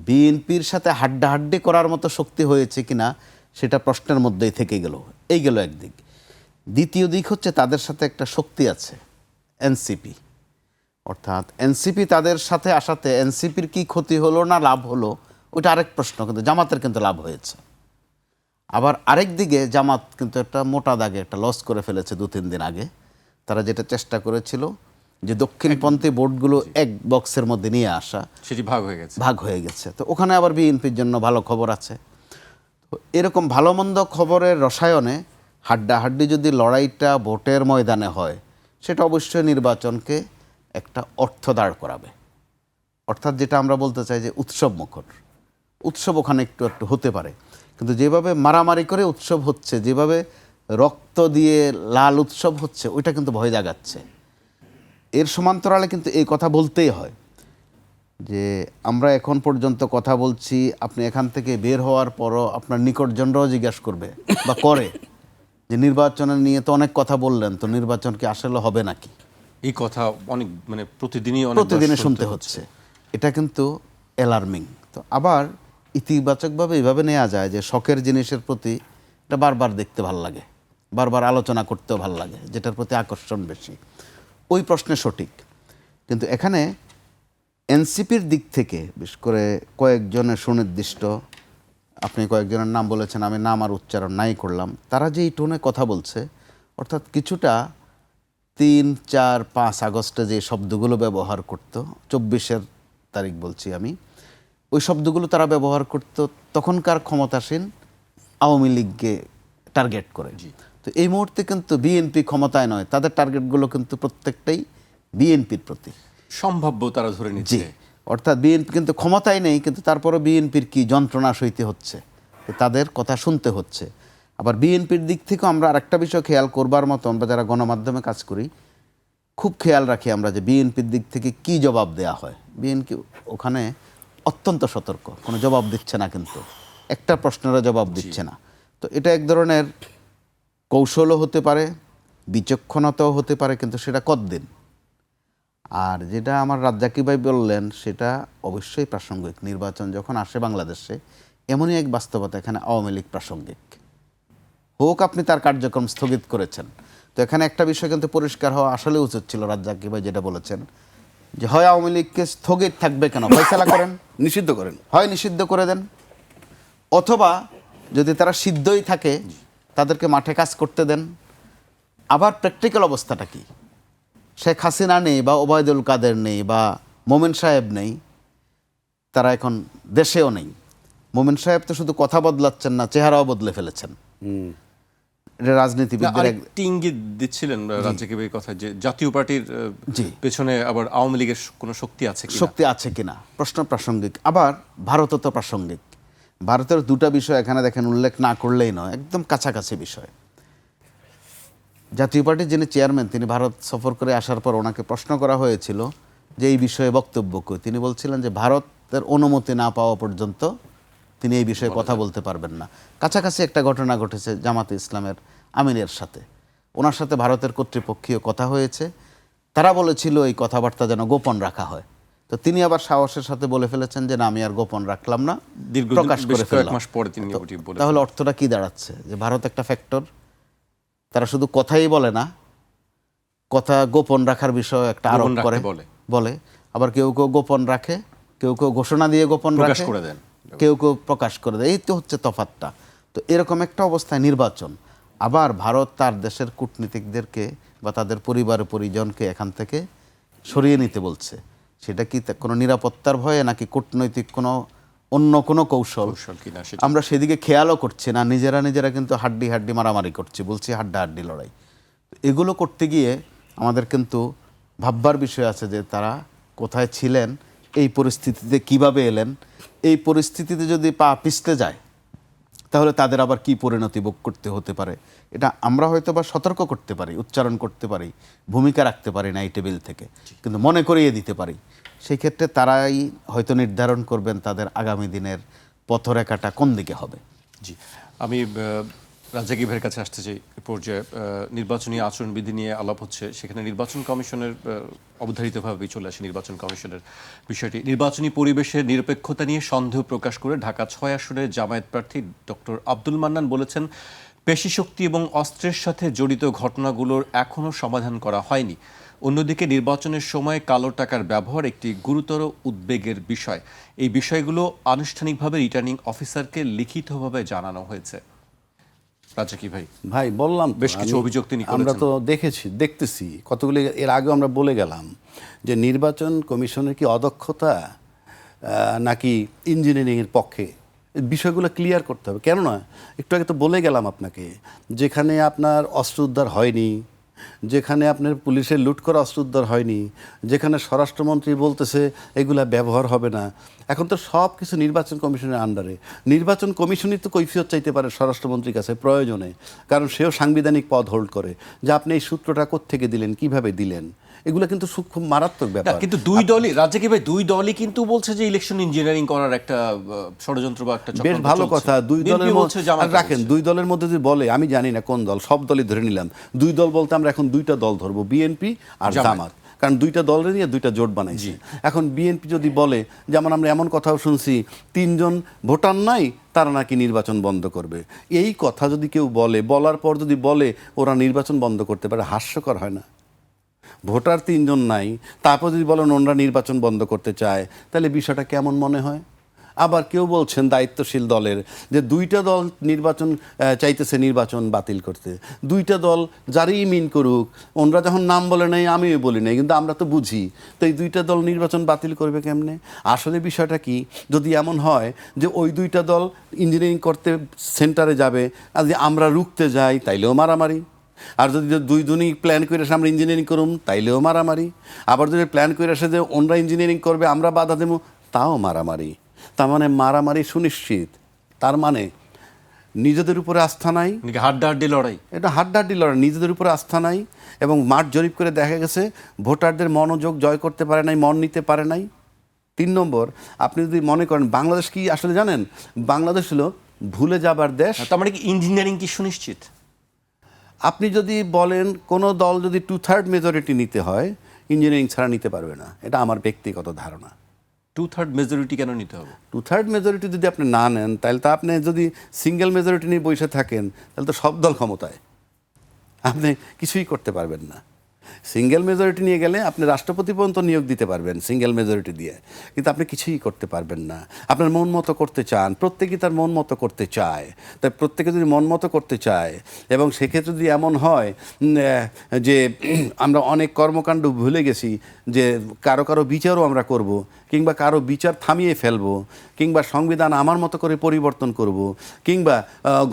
বিএনপির সাথে হাড্ডাহাড্ডি করার মতো শক্তি হয়েছে কিনা সেটা প্রশ্নের মধ্যেই থেকে গেল। এই গেল একদিক। দ্বিতীয় দিক হচ্ছে তাদের সাথে একটা শক্তি আছে, এনসিপি। অর্থাৎ এনসিপি তাদের সাথে আসাতে এনসিপির কি ক্ষতি হলো না লাভ হলো ওটা আরেক প্রশ্ন, কিন্তু জামাতের কিন্তু লাভ হয়েছে। আবার আরেক দিকে জামাত কিন্তু একটা মোটা দাগে একটা লস করে ফেলেছে ২-৩ দিন আগে। তারা যেটা চেষ্টা করেছিল যে দক্ষিণপন্থী ভোটগুলো এক বক্সের মধ্যে নিয়ে আসা, সেটি ভাগ হয়ে গেছে। তো ওখানে আবার বিএনপির জন্য ভালো খবর আছে। তো এরকম ভালো মন্দ খবরের রসায়নে হাড্ডাহাড্ডি যদি লড়াইটা ভোটের ময়দানে হয়, সেটা অবশ্যই নির্বাচনকে একটা অর্থ দাঁড় করাবে। অর্থাৎ যেটা আমরা বলতে চাই যে উৎসব মুখর, উৎসব ওখানে একটু একটু হতে পারে। কিন্তু যেভাবে মারামারি করে উৎসব হচ্ছে, যেভাবে রক্ত দিয়ে লাল উৎসব হচ্ছে, ওইটা কিন্তু ভয় জাগাচ্ছে। এর সমান্তরালে কিন্তু এই কথা বলতেই হয় যে আমরা এখন পর্যন্ত কথা বলছি, আপনি এখান থেকে বের হওয়ার পরও আপনার নিকটজনরাও জিজ্ঞাসা করবে বা করে যে নির্বাচনের নিয়ে তো অনেক কথা বললেন, তো নির্বাচন কি আসলে হবে নাকি? এই কথা অনেক প্রতিদিনই শুনতে হচ্ছে। এটা কিন্তু অ্যালার্মিং। তো আবার ইতিবাচকভাবে এইভাবে নেওয়া যায় যে শখের জিনিসের প্রতি এটা বারবার দেখতে ভাল লাগে, বারবার আলোচনা করতেও ভাল লাগে, যেটার প্রতি আকর্ষণ বেশি। ওই প্রশ্নে সঠিক। কিন্তু এখানে এনসিপির দিক থেকে বিশেষ করে কয়েকজনের সুনির্দিষ্ট, আপনি কয়েকজনের নাম বলেছেন, আমি নাম আর উচ্চারণ নাই করলাম, তারা যে এই টোনে কথা বলছে, অর্থাৎ কিছুটা ৩, ৪, ৫ আগস্টে যে শব্দগুলো ব্যবহার করত, ২৪ তারিখ বলছি আমি, ওই শব্দগুলো তারা ব্যবহার করত তখনকার ক্ষমতাসীন আওয়ামী লীগকে টার্গেট করে। তো এই মুহূর্তে কিন্তু বিএনপি ক্ষমতায় নয়, তাদের টার্গেটগুলো কিন্তু প্রত্যেকটাই বিএনপির প্রতি সম্ভাব্য তারা ধরে নিচ্ছে। অর্থাৎ বিএনপি কিন্তু ক্ষমতায় নেই, কিন্তু তারপরে বিএনপির কি যন্ত্রণা সইতে হচ্ছে, তাদের কথা শুনতে হচ্ছে। আবার বিএনপির দিক থেকেও আমরা আরেকটা বিষয় খেয়াল করবার মতো, আমরা যারা গণমাধ্যমে কাজ করি খুব খেয়াল রাখি আমরা যে বিএনপির দিক থেকে কি জবাব দেয়া হয়। বিএনপি ওখানে অত্যন্ত সতর্ক, কোনো জবাব দিচ্ছে না, কিন্তু একটা প্রশ্নেরও জবাব দিচ্ছে না। তো এটা এক ধরনের কৌশলও হতে পারে, বিচক্ষণতাও হতে পারে, কিন্তু সেটা কতদিন। আর যেটা আমার রাজ্জাকি ভাই বললেন সেটা অবশ্যই প্রাসঙ্গিক। নির্বাচন যখন আসে বাংলাদেশে, এমনই এক বাস্তবতা, এখানে আওয়ামী লীগ প্রাসঙ্গিক হোক, আপনি তার কার্যক্রম স্থগিত করেছেন। তো এখানে একটা বিষয় কিন্তু পরিষ্কার হওয়া আসলে উচিত ছিল, রাজ্জাকি ভাই যেটা বলেছেন যে হয় আওয়ামী লীগকে স্থগিত থাকবে কেন, ফয়সালা করেন, নিষিদ্ধ করেন, হয় নিষিদ্ধ করে দেন, অথবা যদি তারা সিদ্ধই থাকে তাদেরকে মাঠে কাজ করতে দেন। আবার প্র্যাকটিক্যাল অবস্থাটা কি, শেখ হাসিনা নেই বা ওবায়দুল কাদের নেই বা মোমেন সাহেব নেই, তারা এখন দেশেও নেই। মোমেন সাহেব তো শুধু কথা বদলাচ্ছেন না, চেহারাও বদলে ফেলেছেন। এটা রাজনীতিবিদদের আরেকটি ইঙ্গিত দিচ্ছিলেন রাজ্জাকি ভাই কথা, যে জাতীয় পার্টির জি। পেছনে আবার আওয়ামী লীগের কোনো শক্তি আছে কিনা। শক্তি আছে কিনা প্রশ্ন প্রাসঙ্গিক। আবার ভারতও তো প্রাসঙ্গিক। ভারতের দুটা বিষয় এখানে দেখেন উল্লেখ না করলেই নয়, একদম কাছাকাছি বিষয়। জাতীয় পার্টির যিনি চেয়ারম্যান, তিনি ভারত সফর করে আসার পর ওনাকে প্রশ্ন করা হয়েছিল যে এই বিষয়ে বক্তব্য কই। তিনি বলছিলেন যে ভারতের অনুমতি না পাওয়া পর্যন্ত তিনি এই বিষয়ে কথা বলতে পারবেন না। কাছাকাছি একটা ঘটনা ঘটেছে জামাতে ইসলামের আমিনের সাথে, ওনার সাথে ভারতের কর্তৃপক্ষীয় কথা হয়েছে, তারা বলেছিল এই কথাবার্তা যেন গোপন রাখা হয়। তো তিনি আবার সাহসের সাথে বলে ফেলেছেন যে না, আমি আর গোপন রাখলাম না, প্রকাশ করে ফেললাম। মাস পরে তিনি বলেছেন। তাহলে অর্থটা কি দাঁড়াচ্ছে, যে ভারত একটা ফ্যাক্টর, তারা শুধু কথাই বলে না, কথা গোপন রাখার বিষয় একটা আরোপ করে বলে। আবার কেউ কেউ গোপন রাখে, কেউ কেউ ঘোষণা দিয়ে গোপন রাখে, কেউ কেউ প্রকাশ করে দেয়। এই তো হচ্ছে তফাৎটা। তো এরকম একটা অবস্থায় নির্বাচন, আবার ভারত তার দেশের কূটনীতিকদেরকে বা তাদের পরিবার পরিজনকে এখান থেকে সরিয়ে নিতে বলছে। সেটা কি কোনো নিরাপত্তার ভয়ে নাকি কূটনৈতিক কোনো অন্য কোনো কৌশল, আমরা সেদিকে খেয়ালও করছি না। নিজেরা কিন্তু হাড্ডি হাড্ডি মারামারি করছি, বলছি হাড্ডাহাড্ডি লড়াই। এগুলো করতে গিয়ে আমাদের কিন্তু ভাববার বিষয় আছে যে তারা কোথায় ছিলেন, এই পরিস্থিতিতে কিভাবে এলেন। এই পরিস্থিতিতে যদি পা পিছতে যায় তাহলে তাদের আবার কি পরিণতি ভোগ করতে হতে পারে, এটা আমরা হয়তো বা সতর্ক করতে পারি, উচ্চারণ করতে পারি, ভূমিকা রাখতে পারি না এই টেবিল থেকে, কিন্তু মনে করিয়ে দিতে পারি। সেই ক্ষেত্রে তারাই হয়তো নির্ধারণ করবেন তাদের আগামী দিনের পথরেখাটা কোন দিকে হবে। জি, আমি রাজ্জাকি ভাইয়ের কাছে আসতে চাই। পর্যায়ে নির্বাচনী আচরণবিধি নিয়ে আলাপ হচ্ছে, সেখানে নির্বাচন কমিশনের অবধারিতভাবেই চলে আসে নির্বাচন কমিশনের বিষয়টি। নির্বাচনী পরিবেশের নিরপেক্ষতা নিয়ে সন্দেহ প্রকাশ করে ঢাকা ৬ আসনের জামায়াত প্রার্থী ডক্টর আব্দুল মান্নান বলেছেন, পেশিশক্তি এবং অস্ত্রের সাথে জড়িত ঘটনাগুলোর এখনও সমাধান করা হয়নি। অন্যদিকে নির্বাচনের সময় কালো টাকার ব্যবহার একটি গুরুতর উদ্বেগের বিষয়। এই বিষয়গুলো আনুষ্ঠানিকভাবে রিটার্নিং অফিসারকে লিখিতভাবে জানানো হয়েছে। রাজ্জাকি ভাই বললাম বেশ কিছু অভিযোগ তিনি করেছেন। আমরা তো দেখতেছি কতগুলি। এর আগে আমরা বলে গেলাম যে নির্বাচন কমিশনের কি অদক্ষতা নাকি ইঞ্জিনিয়ারিংয়ের পক্ষে, বিষয়গুলো ক্লিয়ার করতে হবে। কেননা একটু আগে তো বলে গেলাম আপনাকে, যেখানে আপনার অস্ত্র উদ্ধার হয়নি, যেখানে আপনার পুলিশের লুট করা অস্ত্র উদ্ধার হয়নি, যেখানে স্বরাষ্ট্রমন্ত্রী বলতেছে এগুলা ব্যবহার হবে না, এখন তো সব কিছু নির্বাচন কমিশনের আন্ডারে। নির্বাচন কমিশনই তো কৈফিয়ত চাইতে পারে স্বরাষ্ট্রমন্ত্রীর কাছে প্রয়োজনে, কারণ সেও সাংবিধানিক পদ হোল্ড করে, যে আপনি এই সূত্রটা কোত্থেকে দিলেন, কিভাবে দিলেন। এগুলো কিন্তু খুব মারাত্মক ব্যাপার। কিন্তু দুই দলই, রাজ্জাকি ভাই, দুই দলই কিন্তু বলছে যে ইলেকশন ইঞ্জিনিয়ারিং করার একটা ষড়যন্ত্র বা একটা বেশ ভালো কথা। দুই দলের মধ্যে রাখেন, দুই দলের মধ্যে যদি বলে, আমি জানি না কোন দল, সব দলই ধরে নিলাম। দুই দল বলতে আমরা এখন দুইটা দল ধরবো, বিএনপি আর জামাত, কারণ দুইটা দলের নিয়ে দুইটা জোট বানাইছি। এখন বিএনপি যদি বলে, যেমন আমরা এমন কথাও শুনছি, 3 জন ভোটার নাই, তারা নাকি নির্বাচন বন্ধ করবে। এই কথা যদি কেউ বলে, বলার পর যদি বলে ওরা নির্বাচন বন্ধ করতে পারে, হাস্যকর হয় না? ভোটার 3 জন নাই, তারপর যদি বলেন ওনারা নির্বাচন বন্ধ করতে চায়, তাহলে বিষয়টা কেমন মনে হয়? আবার কেউ বলছেন দায়িত্বশীল দলের যে দুইটা দল নির্বাচন চাইতেছে নির্বাচন বাতিল করতে। দুইটা দল যারই মিন করুক, ওনারা যখন নাম বলে নাই, আমিও বলি নাই, কিন্তু আমরা তো বুঝি, তো এই দুইটা দল নির্বাচন বাতিল করবে কেমনে? আসলে বিষয়টা কি, যদি এমন হয় যে ওই দুইটা দল ইঞ্জিনিয়ারিং করতে সেন্টারে যাবে, আর যদি আমরা রুখতে যাই তাইলেও মারামারি, আর যদি দুই দুনি প্ল্যান করে আসে আমরা ইঞ্জিনিয়ারিং করুম তাইলেও মারামারি, আবার যদি প্ল্যান করে আসে যে ওনরা ইঞ্জিনিয়ারিং করবে আমরা বাধা দেবো তাও মারামারি। তার মানে মারামারি সুনিশ্চিত। তার মানে নিজেদের উপরে আস্থা নাই, হাড্ডাহাড্ডি লড়াই। এটা হাড্ডাহাড্ডি লড়াই, নিজেদের উপরে আস্থা নাই। এবং মাঠ জরিপ করে দেখা গেছে ভোটারদের মনোযোগ জয় করতে পারে নাই, মন নিতে পারে নাই। 3 নম্বর, আপনি যদি মনে করেন বাংলাদেশ কি আসলে জানেন, বাংলাদেশ হলো ভুলে যাবার দেশ। তার মানে কি ইঞ্জিনিয়ারিং কি সুনিশ্চিত? আপনি যদি বলেন কোনো দল যদি 2/3 মেজরিটি নিতে হয়, ইঞ্জিনিয়ারিং ছাড়া নিতে পারবে না, এটা আমার ব্যক্তিগত ধারণা। 2/3 মেজরিটি কেন নিতে হবে? 2/3 মেজরিটি যদি আপনি না নেন, তাহলে তো আপনি যদি সিঙ্গেল মেজরিটি নিয়ে বসে থাকেন, তাহলে তো সব দল ক্ষমতায়, আপনি কিছুই করতে পারবেন না। সিঙ্গেল মেজরিটি নিয়ে গেলে আপনি রাষ্ট্রপতি পর্যন্ত নিয়োগ দিতে পারবেন সিঙ্গেল মেজরিটি দিয়ে, কিন্তু আপনি কিছুই করতে পারবেন না। আপনার মন মতো করতে চান, প্রত্যেকেই তার মন মতো করতে চায়। তাই প্রত্যেকে যদি মন মতো করতে চায়, এবং সেক্ষেত্রে যদি এমন হয় যে আমরা অনেক কর্মকাণ্ড ভুলে গেছি, যে কারো কারো বিচারও আমরা করব, কিংবা কারো বিচার থামিয়ে ফেলবো, কিংবা সংবিধান আমার মতো করে পরিবর্তন করব, কিংবা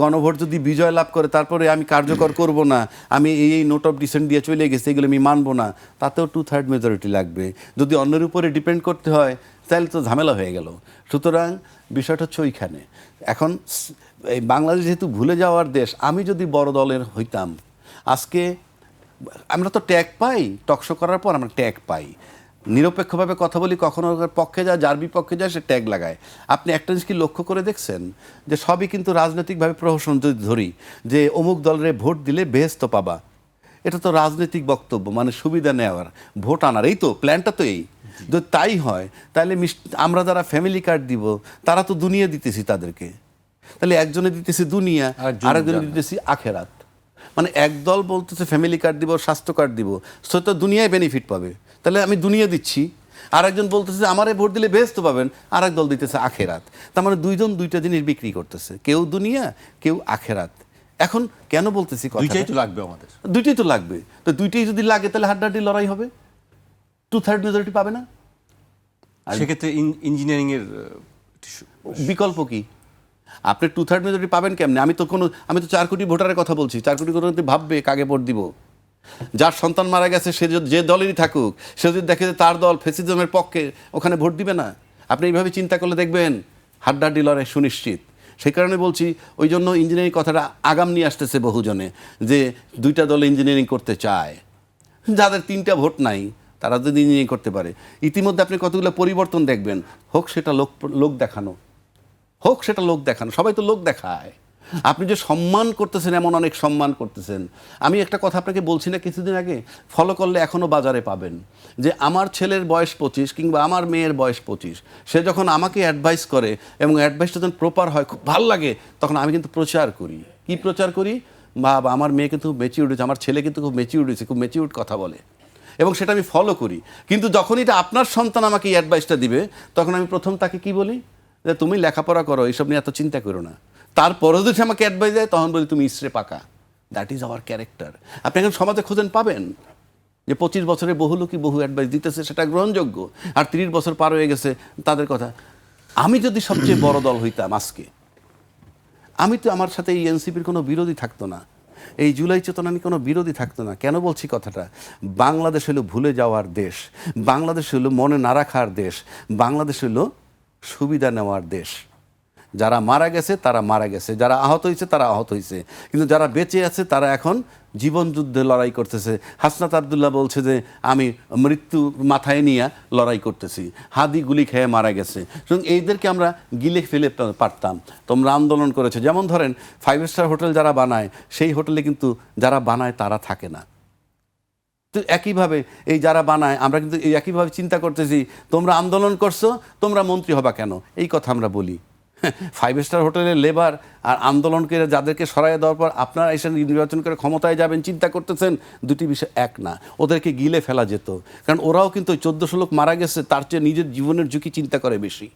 গণভোট যদি বিজয় লাভ করে তারপরে আমি কার্যকর করব না, আমি এই নোট অফ ডিসেন্ট দিয়ে চলে গেছি, এগুলো আমি মানবো না, তাতেও 2/3 মেজরিটি লাগবে। যদি অন্যের উপরে ডিপেন্ড করতে হয় তাহলে তো ঝামেলা হয়ে গেল। সুতরাং বিষয়টা হচ্ছে ওইখানে। এখন এই বাংলাদেশ যেহেতু ভুলে যাওয়ার দেশ, আমি যদি বড় দলের হইতাম, আজকে আমরা তো ট্যাগ পাই, টকশো করার পর আমরা ট্যাগ পাই, নিরপেক্ষভাবে কথা বলি, কখনো পক্ষে যায়, যার বিপক্ষে যায় সে ট্যাগ লাগায়। আপনি একটা জিনিস কি লক্ষ্য করে দেখছেন, যে সবই কিন্তু রাজনৈতিকভাবে প্রহসন যদি ধরি, যে অমুক দলের ভোট দিলে বেহেস্ত পাবা, এটা তো রাজনৈতিক বক্তব্য, মানে সুবিধা নেওয়ার, ভোট আনার, এই তো প্ল্যানটা তো এই। যদি তাই হয় তাহলে আমরা যারা ফ্যামিলি কার্ড দিব তারা তো দুনিয়া দিতেছি তাদেরকে, তাহলে একজনে দিতেছি দুনিয়া, আরেকজনে দিতেছি আখেরাত। মানে একদল বলতেছে ফ্যামিলি কার্ড দিব, স্বাস্থ্য কার্ড দিব, সে তো দুনিয়ায় বেনিফিট পাবে, তাহলে আমি দুনিয়া দিচ্ছি। আরেকজন বলতেছে আমারে ভোট দিলে বেহেশত পাবেন, আরেক দল দিতেছে আখেরাত। তার মানে দুইজন দুইটা জিনিস বিক্রি করতেছে, কেউ দুনিয়া কেউ আখেরাত। এখন কেন বলতেছি কথা, দুইটাই তো লাগবে আমাদের, দুইটাই তো লাগবে। তো দুইটাই যদি লাগে তাহলে হাড্ডাহাড্ডি লড়াই হবে, 2/3 মেজরিটি পাবে না। সেক্ষেত্রে ইঞ্জিনিয়ারিং এর বিকল্প কি? আপনি 2/3 মেজরিটি পাবেন কেমনে? আমি তো 4 কোটি ভোটারের কথা বলছি। 4 কোটি ভোটার ভাববে কাকে ভোট দিব। যার সন্তান মারা গেছে সে যে দলেরই থাকুক, সে যদি দেখে যে তার দল ফ্যাসিজমের পক্ষে, ওখানে ভোট দিবে না। আপনি এইভাবে চিন্তা করলে দেখবেন হাড্ডাহাড্ডি লড়াই সুনিশ্চিত। সেই কারণে বলছি, ওই জন্য ইঞ্জিনিয়ারিং কথাটা আগাম নিয়ে আসতেছে বহুজনে, যে দুইটা দল ইঞ্জিনিয়ারিং করতে চায়। যাদের 3টা ভোট নাই তারা যদি ইঞ্জিনিয়ারিং করতে পারে, ইতিমধ্যে আপনি কতগুলো পরিবর্তন দেখবেন। হোক সেটা লোক দেখানো, হোক সেটা লোক দেখানো, সবাই তো লোক দেখায়। আপনি যে সম্মান করতেছেন, এমন অনেক সম্মান করতেছেন। আমি একটা কথা আপনাকে বলছি না কিছুদিন আগে, ফলো করলে এখনও বাজারে পাবেন, যে আমার ছেলের বয়স 25 কিংবা আমার মেয়ের বয়স 25, সে যখন আমাকে অ্যাডভাইস করে এবং অ্যাডভাইসটা যখন প্রপার হয়, খুব ভালো লাগে, তখন আমি কিন্তু প্রচার করি। কি প্রচার করি? বাবা আমার মেয়ে কিন্তু খুব ম্যাচিউর্ড হয়েছে, আমার ছেলে কিন্তু খুব ম্যাচিউর্ড হয়েছে, খুব ম্যাচিউর্ড কথা বলে, এবং সেটা আমি ফলো করি। কিন্তু যখন এটা আপনার সন্তান আমাকে এই অ্যাডভাইসটা দিবে, তখন আমি প্রথম তাকে কি বলি, যে তুমি লেখাপড়া করো, এইসব নিয়ে এত চিন্তা করো না। তারপরেও যদি আমাকে অ্যাডভাইস দেয়, তখন বলি তুমি ইসরে পাকা। That is our character. আপনি এখন সমাজে খোঁজেন পাবেন যে 25 বছরে বহু লোকই বহু অ্যাডভাইস দিতেছে, সেটা গ্রহণযোগ্য। আর 30 বছর পার হয়ে গেছে তাদের কথা। আমি যদি সবচেয়ে বড় দল হইতাম আজকে, আমি তো, আমার সাথে এই এনসিপির কোনো বিরোধী থাকতো না, এই জুলাই চেতনা নিয়ে কোনো বিরোধী থাকতো না। কেন বলছি কথাটা? বাংলাদেশ হলো ভুলে যাওয়ার দেশ, বাংলাদেশ হলো মনে না রাখার দেশ, বাংলাদেশ হলো সুবিধা নেওয়ার দেশ। যারা মারা গেছে তারা মারা গেছে, যারা আহত হয়েছে তারা আহত হয়েছে, কিন্তু যারা বেঁচে আছে তারা এখন জীবন যুদ্ধে লড়াই করতেছে। হাসনাত আবদুল্লাহ বলছে যে আমি মৃত্যু মাথায় নিয়ে লড়াই করতেছি, হাদি গুলি খেয়ে মারা গেছে। সুতরাং এইদেরকে আমরা গিলে ফেলে পারতাম। তোমরা আন্দোলন করেছো, যেমন ধরেন 5 স্টার হোটেল যারা বানায়, সেই হোটেলে কিন্তু যারা বানায় তারা থাকে না। তো একইভাবে এই যারা বানায়, আমরা কিন্তু এই একইভাবে চিন্তা করতেছি, তোমরা আন্দোলন করছো, তোমরা মন্ত্রী হবা কেন, এই কথা আমরা বলি। 5 স্টার হোটেলের লেবার আর আন্দোলন করে যাদেরকে সরাইয়ে দেওয়ার পর আপনারা এসে নির্বাচন করে ক্ষমতায় যাবেন চিন্তা করতেছেন, দুটি বিষয় এক না। ওদেরকে গিলে ফেলা যেত, কারণ ওরাও কিন্তু 1400 লোক মারা গেছে, তার চেয়ে নিজের জীবনের ঝুঁকি চিন্তা করে বেশি।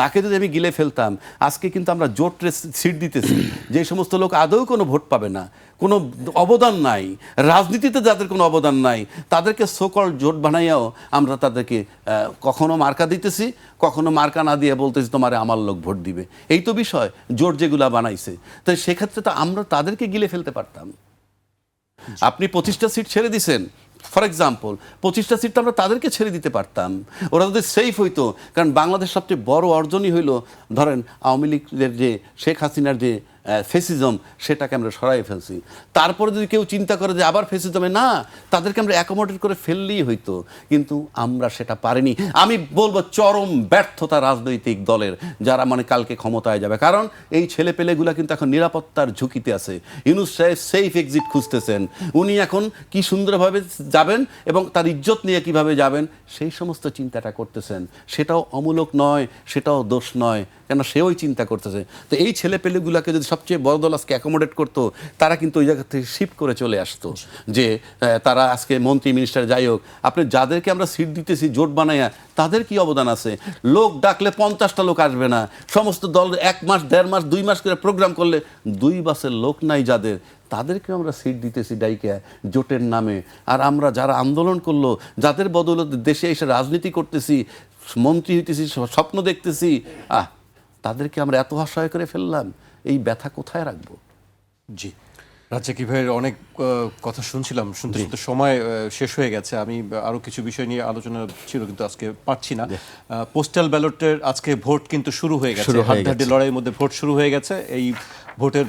তাকে যদি আমি গিলে ফেলতাম, আজকে কিন্তু আমরা জোট সিট দিতেছি, যে সমস্ত লোক আদৌ কোনো ভোট পাবে না, কোনো অবদান নাই, রাজনীতিতে যাদের কোনো অবদান নাই, তাদেরকে সোকল জোট বানাইয়াও আমরা তাদেরকে কখনো মার্কা দিতেছি, কখনো মার্কা না দিয়ে বলতেছি তোমারে আমার লোক ভোট দিবে। এই তো বিষয়, জোট যেগুলা বানাইছে। তাই সেক্ষেত্রে তো আমরা তাদেরকে গিলে ফেলতে পারতাম। আপনি 25টা সিট ছেড়ে দিছেন, ফর এক্সাম্পল 25টা সিট তো আমরা তাদেরকে ছেড়ে দিতে পারতাম, ওরা যদি সেফ হইতো। কারণ বাংলাদেশ সবচেয়ে বড় অর্জনই হইলো ধরেন আওয়ামী লীগের যে শেখ হাসিনার যে ফেসিজম, সেটাকে আমরা সরাই ফেলছি। তারপরে যদি কেউ চিন্তা করে যে আবার ফেসিজমে, না, তাদেরকে আমরা অ্যাকোমোডেট করে ফেললেই হইতো, কিন্তু আমরা সেটা পারিনি। আমি বলবো চরম ব্যর্থতা রাজনৈতিক দলের, যারা মানে কালকে ক্ষমতায় যাবে। কারণ এই ছেলেপেলেগুলা কিন্তু এখন নিরাপত্তার ঝুঁকিতে আছে। ইউনূস সাহেব সেফ এক্সিট খুঁজতেছেন, উনি এখন কি সুন্দরভাবে যাবেন এবং তার ইজ্জত নিয়ে কিভাবে যাবেন সেই সমস্ত চিন্তাটা করতেছেন। সেটাও অমূলক নয়, সেটাও দোষ নয়, কেন সেও চিন্তা করতেছে। তো এই ছেলেপেলেগুলাকে যদি সবচেয়ে বড় দল আজকে অ্যাকোমোডেট করতো, তারা কিন্তু ওই জায়গা থেকে শিফট করে চলে আসতো, যে তারা আজকে মন্ত্রী মিনিস্টার যাই হোক, আপনি যাদেরকে আমরা সিট দিতেছি জোট বানাইয়া, তাদের কি অবদান আছে? লোক ডাকলে 50টা লোক আসবে না, সমস্ত দল 1 মাস 1.5 মাস 2 মাস করে প্রোগ্রাম করলে 2 বাসের লোক নাই যাদের, তাদেরকে আমরা সিট দিতেছি ডাইকে জোটের নামে। আর আমরা যারা আন্দোলন করলো, যাদের বদৌলতে দেশে এসে রাজনীতি করতেছি, মন্ত্রী হইতেছি, স্বপ্ন দেখতেছি, তাদেরকে আমরা এত অসহায় করে ফেললাম, এই ব্যথা কোথায় রাখবো? জি, রাজ্জাকি ভাইয়ের অনেক কথা শুনছিলাম, শুনতে শুনতে সময় শেষ হয়ে গেছে। আমি আরো কিছু বিষয় নিয়ে আলোচনা ছিল, কিন্তু আজকে পারছি না। পোস্টাল ব্যালটের আজকে ভোট কিন্তু শুরু হয়ে গেছে, হাড্ডাহাড্ডি লড়াইয়ের মধ্যে ভোট শুরু হয়ে গেছে। এই ভোটের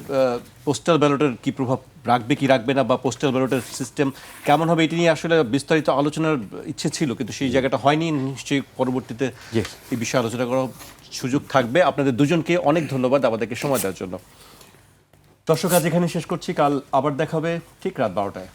পোস্টাল ব্যালটের কি প্রভাব রাখবে কি রাখবে না, বা পোস্টাল ব্যালটের সিস্টেম কেমন হবে, এটি নিয়ে আসলে বিস্তারিত আলোচনার ইচ্ছে ছিল, কিন্তু সেই জায়গাটা হয়নি। নিশ্চয়ই পরবর্তীতে এই বিষয়ে আলোচনা করার সুযোগ থাকবে। আপনাদের দুজনকে অনেক ধন্যবাদ আমাদেরকে সময় দেওয়ার জন্য। দর্শক, আজ এখানে শেষ করছি। কাল আবার দেখা হবে ঠিক রাত 12টায়।